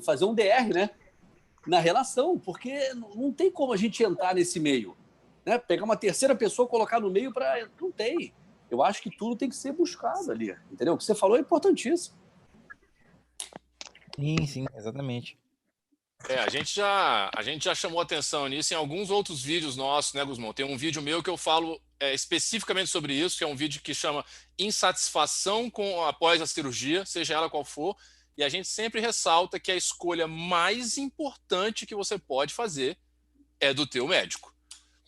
fazer um DR, né? Na relação, porque não tem como a gente entrar nesse meio, né? Pegar uma terceira pessoa, colocar no meio não tem. Eu acho que tudo tem que ser buscado ali, entendeu? O que você falou é importantíssimo. Sim, exatamente. A gente já chamou atenção nisso em alguns outros vídeos nossos, né, Guzmão? Tem um vídeo meu que eu falo especificamente sobre isso, que é um vídeo que chama Insatisfação após a cirurgia, seja ela qual for, e a gente sempre ressalta que a escolha mais importante que você pode fazer é do teu médico.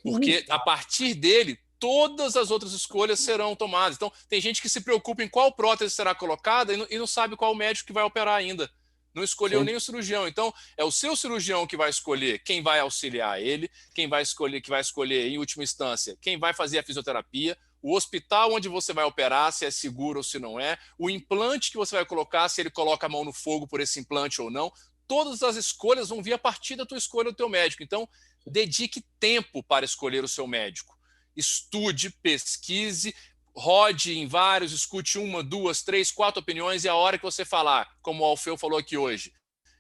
Porque a partir dele, todas as outras escolhas serão tomadas. Então, tem gente que se preocupa em qual prótese será colocada e não sabe qual médico que vai operar ainda. Não escolheu nem o cirurgião. Então, é o seu cirurgião que vai escolher quem vai auxiliar ele, que vai escolher, em última instância, quem vai fazer a fisioterapia, o hospital onde você vai operar, se é seguro ou se não é, o implante que você vai colocar, se ele coloca a mão no fogo por esse implante ou não. Todas as escolhas vão vir a partir da tua escolha do teu médico. Então, dedique tempo para escolher o seu médico. Estude, pesquise, rode em vários, escute 1, 2, 3, 4 opiniões, e a hora que você falar, como o Alfeu falou aqui hoje,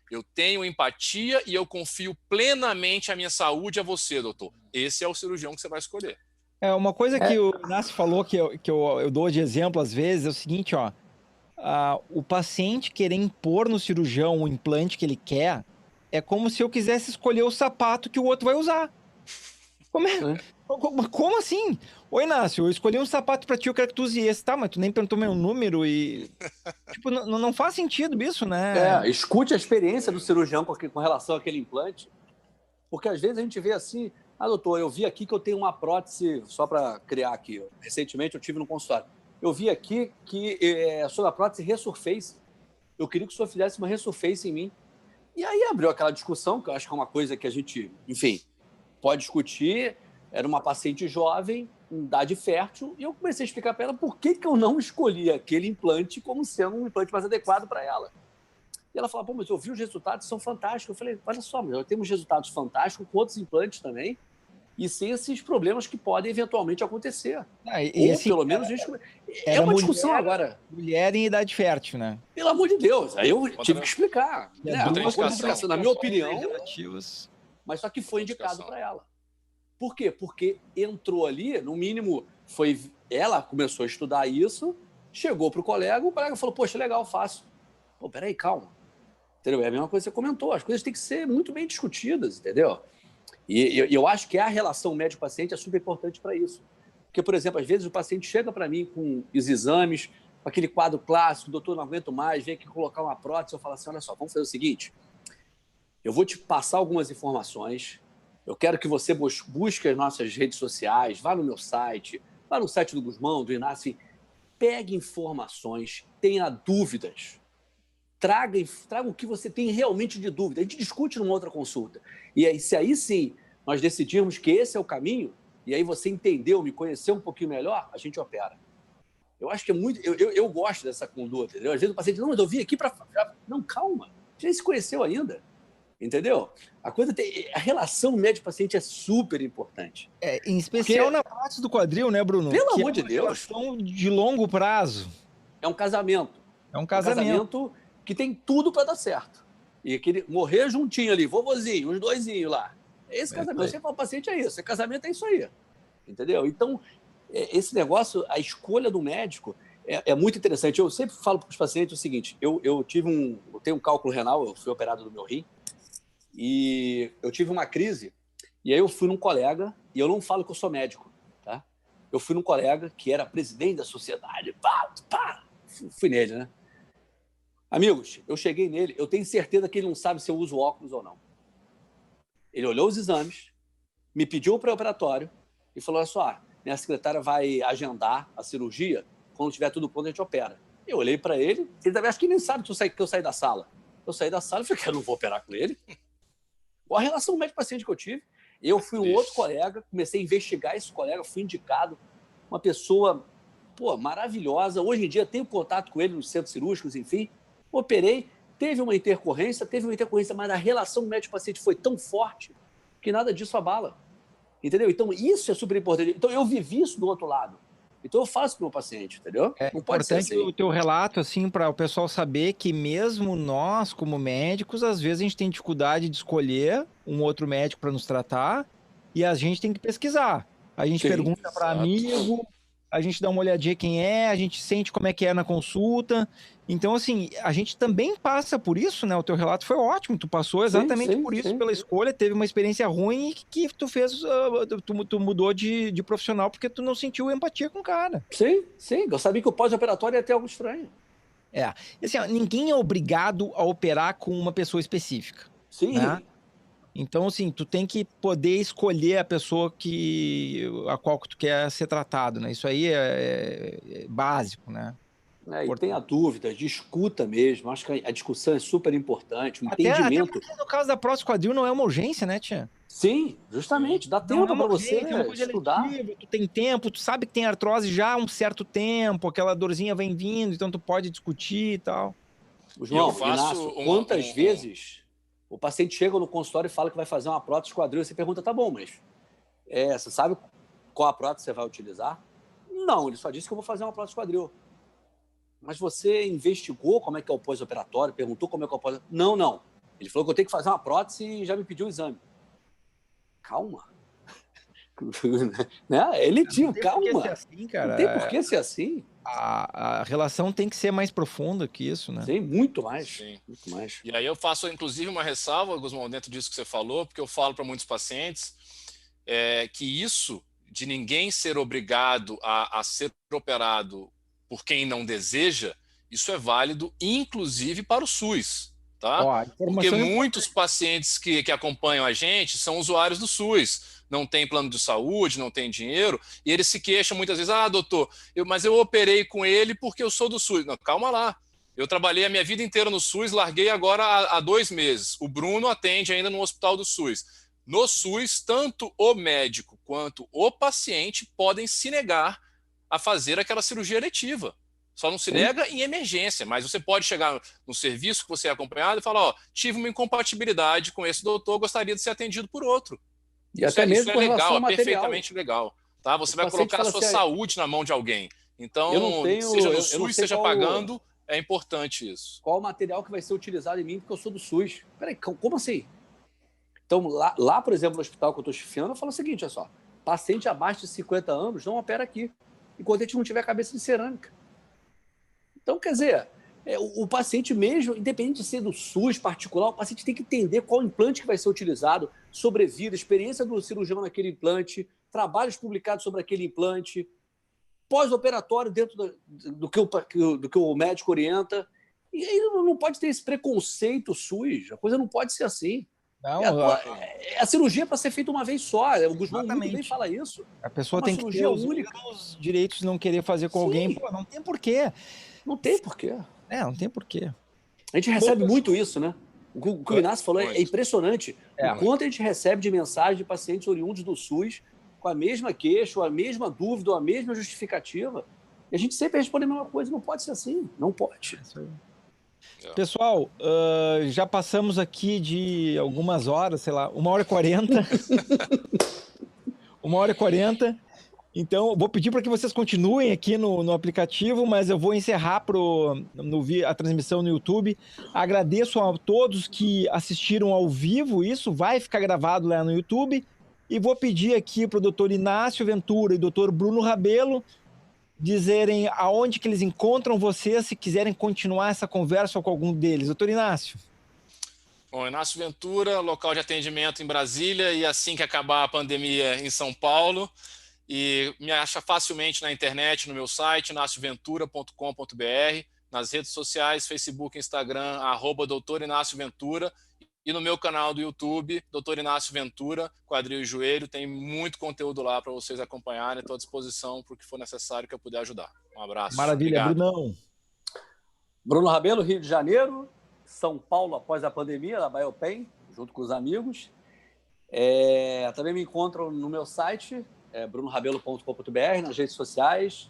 eu tenho empatia e eu confio plenamente a minha saúde a você, doutor. Esse é o cirurgião que você vai escolher. Uma coisa que o Inácio falou, que eu dou de exemplo às vezes, é o seguinte, ó. O paciente querer impor no cirurgião o implante que ele quer é como se eu quisesse escolher o sapato que o outro vai usar. Como assim? Ô, Inácio, eu escolhi um sapato pra ti, eu quero que tu use esse, tá? Mas tu nem perguntou meu número e... tipo, não faz sentido isso, né? Escute a experiência do cirurgião com relação àquele implante, porque às vezes a gente vê assim, doutor, eu vi aqui que eu tenho uma prótese, só para criar aqui, recentemente eu tive no consultório, eu vi aqui que sobre a prótese Resurface, eu queria que o senhor fizesse uma Resurface em mim. E aí abriu aquela discussão, que eu acho que é uma coisa que a gente, enfim, pode discutir. Era uma paciente jovem, em idade fértil, e eu comecei a explicar para ela por que eu não escolhi aquele implante como sendo um implante mais adequado para ela. E ela falou, mas eu vi os resultados, são fantásticos. Eu falei, olha só, nós temos resultados fantásticos com outros implantes também, e sem esses problemas que podem eventualmente acontecer. Ou assim, pelo menos... É uma discussão agora. Mulher em idade fértil, né? Pelo amor de Deus, aí eu tive que explicar. Na minha opinião, mas só que foi indicado para ela. Por quê? Porque entrou ali, no mínimo, ela começou a estudar isso, chegou para o colega falou, poxa, legal, faço. Pô, peraí, calma. Entendeu? É a mesma coisa que você comentou, as coisas têm que ser muito bem discutidas, entendeu? E eu acho que a relação médico-paciente é super importante para isso. Porque, por exemplo, às vezes o paciente chega para mim com os exames, com aquele quadro clássico, doutor, não aguento mais, vem aqui colocar uma prótese, eu falo assim, olha só, vamos fazer o seguinte, eu vou te passar algumas informações, eu quero que você busque as nossas redes sociais, vá no meu site, vá no site do Guzmão, do Inácio, pegue informações, tenha dúvidas, traga o que você tem realmente de dúvida. A gente discute numa outra consulta. E aí, se aí sim nós decidirmos que esse é o caminho, e aí você entendeu, me conheceu um pouquinho melhor, a gente opera. Eu acho que é muito... Eu gosto dessa conduta, entendeu? Às vezes o paciente, não, mas eu vim aqui para... Não, calma, a gente nem se conheceu ainda, entendeu? A relação médico-paciente é super importante. Em especial na parte do quadril, né, Bruno? Pelo que amor de Deus. Relação de longo prazo. É um casamento. É um casamento que tem tudo para dar certo. E aquele morrer juntinho ali, vovozinho, os doisinhos lá. Esse casamento, você fala, o paciente é isso, esse casamento é isso aí. Entendeu? Então, esse negócio, a escolha do médico é muito interessante. Eu sempre falo para os pacientes o seguinte, eu tenho um cálculo renal, eu fui operado do meu rim, e eu tive uma crise, e aí eu fui num colega, e eu não falo que eu sou médico, tá? Eu fui num colega que era presidente da sociedade, fui nele, né? Amigos, eu cheguei nele, eu tenho certeza que ele não sabe se eu uso óculos ou não. Ele olhou os exames, me pediu o pré-operatório e falou, olha só, minha secretária vai agendar a cirurgia, quando tiver tudo pronto a gente opera. Eu olhei para ele, ele também acho que nem sabe que eu saí da sala. Eu saí da sala e falei, eu não vou operar com ele. Qual a relação médico-paciente que eu tive? Eu fui um outro colega, comecei a investigar esse colega, fui indicado, uma pessoa maravilhosa. Hoje em dia tenho contato com ele nos centros cirúrgicos, enfim. Operei, teve uma intercorrência, mas a relação médico-paciente foi tão forte que nada disso abala. Entendeu? Então, isso é super importante. Então, eu vivi isso do outro lado. Então, eu faço para o meu paciente, entendeu? É não pode importante ser assim. o teu relato, assim, para o pessoal saber que mesmo nós, como médicos, às vezes a gente tem dificuldade de escolher um outro médico para nos tratar e a gente tem que pesquisar. A gente pergunta para amigo, a gente dá uma olhadinha quem é, a gente sente como é que é na consulta. Então, assim, a gente também passa por isso, né? O teu relato foi ótimo, tu passou exatamente por isso, pela escolha, teve uma experiência ruim e que tu fez, tu mudou de profissional porque tu não sentiu empatia com o cara. Sim. Eu sabia que o pós-operatório ia ter algo estranho. Assim, ninguém é obrigado a operar com uma pessoa específica. Sim. Né? Então, assim, tu tem que poder escolher a pessoa a qual tu quer ser tratado, né? Isso aí é básico, né? E tenha dúvidas, discuta mesmo. Acho que a discussão é super importante, o entendimento. Até porque no caso da próstata quadril não é uma urgência, né, tia? Sim, justamente. Dá tempo para você estudar. Tu tem tempo, tu sabe que tem artrose já há um certo tempo, aquela dorzinha vem vindo, então tu pode discutir e tal. João, Inácio, quantas vezes o paciente chega no consultório e fala que vai fazer uma prótese quadril, você pergunta, tá bom, mas você sabe qual a prótese você vai utilizar? Não, ele só disse que eu vou fazer uma prótese quadril. Mas você investigou como é que é o pós-operatório, perguntou como é que é o pós-operatório? Não. Ele falou que eu tenho que fazer uma prótese e já me pediu o exame. Calma. Né? Ele tinha, calma. Não tem por que ser assim, cara. Não tem por que ser assim. A relação tem que ser mais profunda que isso, né? Sim, muito mais. Sim. Muito mais. E aí eu faço, inclusive, uma ressalva, Guzmão, dentro disso que você falou, porque eu falo para muitos pacientes que isso de ninguém ser obrigado a ser operado por quem não deseja, isso é válido, inclusive, para o SUS. Tá? Porque muitos pacientes que acompanham a gente são usuários do SUS, não tem plano de saúde, não tem dinheiro, e eles se queixam muitas vezes, doutor, mas eu operei com ele porque eu sou do SUS. Não, calma lá, eu trabalhei a minha vida inteira no SUS, larguei agora há 2 meses. O Bruno atende ainda no hospital do SUS. No SUS, tanto o médico quanto o paciente podem se negar a fazer aquela cirurgia eletiva. Só não se nega em emergência, mas você pode chegar no serviço que você é acompanhado e falar, tive uma incompatibilidade com esse doutor, gostaria de ser atendido por outro. E até mesmo isso é legal, é perfeitamente legal. Tá? Você vai colocar a sua saúde na mão de alguém. Então, seja no SUS, seja pagando, é importante isso. Qual o material que vai ser utilizado em mim, porque eu sou do SUS? Peraí, como assim? Então, lá, por exemplo, no hospital que eu estou chefiando, eu falo o seguinte, olha só, paciente abaixo de 50 anos não opera aqui, enquanto a gente não tiver cabeça de cerâmica. Então, quer dizer, o paciente mesmo, independente de ser do SUS particular, o paciente tem que entender qual implante que vai ser utilizado, sobrevida, experiência do cirurgião naquele implante, trabalhos publicados sobre aquele implante, pós-operatório dentro do que o médico orienta. E aí não pode ter esse preconceito SUS, a coisa não pode ser assim. Não, a cirurgia é para ser feita uma vez só. O Guzmão muito bem fala isso. A pessoa tem que ter os direitos de não querer fazer com alguém. Pô, não tem porquê. Não tem porquê. Não tem porquê. A gente recebe muito isso, né? O que o Inácio falou é impressionante. O quanto a gente recebe de mensagem de pacientes oriundos do SUS com a mesma queixa, ou a mesma dúvida, ou a mesma justificativa. E a gente sempre responde a mesma coisa. Não pode ser assim. Não pode. Pessoal, já passamos aqui de algumas horas, sei lá, 1h40. 1h40. Então, vou pedir para que vocês continuem aqui no aplicativo, mas eu vou encerrar a transmissão no YouTube. Agradeço a todos que assistiram ao vivo, isso vai ficar gravado lá no YouTube. E vou pedir aqui para o doutor Inácio Ventura e doutor Bruno Rabelo dizerem aonde que eles encontram vocês, se quiserem continuar essa conversa com algum deles. Doutor Inácio. Bom, Inácio Ventura, local de atendimento em Brasília e assim que acabar a pandemia em São Paulo. E me acha facilmente na internet, no meu site, inacioventura.com.br, nas redes sociais, Facebook, Instagram, @Dr. Inácio Ventura, e no meu canal do YouTube, Dr. Inácio Ventura, quadril e joelho. Tem muito conteúdo lá para vocês acompanharem. Estou à disposição para o que for necessário que eu puder ajudar. Um abraço. Maravilha, obrigado. Brunão. Bruno Rabelo, Rio de Janeiro, São Paulo após a pandemia, da Biopen, junto com os amigos. Também me encontram no meu site, brunorabelo.com.br, nas redes sociais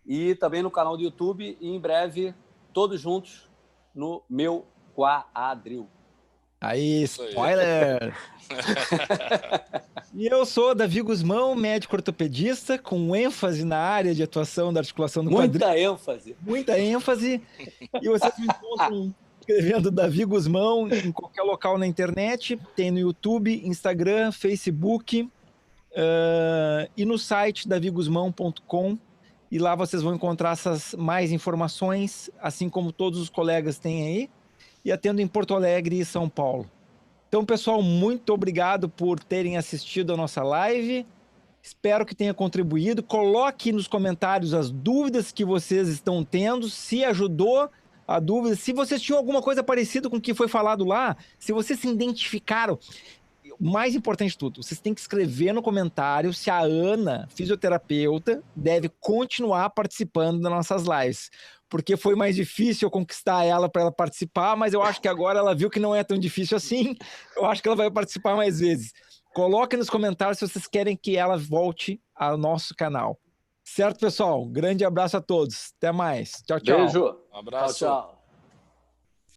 e também no canal do YouTube e em breve, todos juntos, no meu quadril. Aí, spoiler! E eu sou Davi Guzmão, médico ortopedista, com ênfase na área de atuação da articulação do quadril. Muita ênfase. Muita ênfase. E vocês me encontram escrevendo Davi Guzmão em qualquer local na internet. Tem no YouTube, Instagram, Facebook e no site daviguzmão.com. E lá vocês vão encontrar essas mais informações, assim como todos os colegas têm aí. E atendo em Porto Alegre e São Paulo. Então, pessoal, muito obrigado por terem assistido a nossa live. Espero que tenha contribuído. Coloque nos comentários as dúvidas que vocês estão tendo, se ajudou a dúvida, se vocês tinham alguma coisa parecida com o que foi falado lá, se vocês se identificaram. O mais importante de tudo, vocês têm que escrever no comentário se a Ana, fisioterapeuta, deve continuar participando das nossas lives. Porque foi mais difícil eu conquistar ela para ela participar, mas eu acho que agora ela viu que não é tão difícil assim. Eu acho que ela vai participar mais vezes. Coloquem nos comentários se vocês querem que ela volte ao nosso canal. Certo, pessoal? Grande abraço a todos. Até mais. Tchau, tchau. Beijo. Um abraço. Tchau, tchau.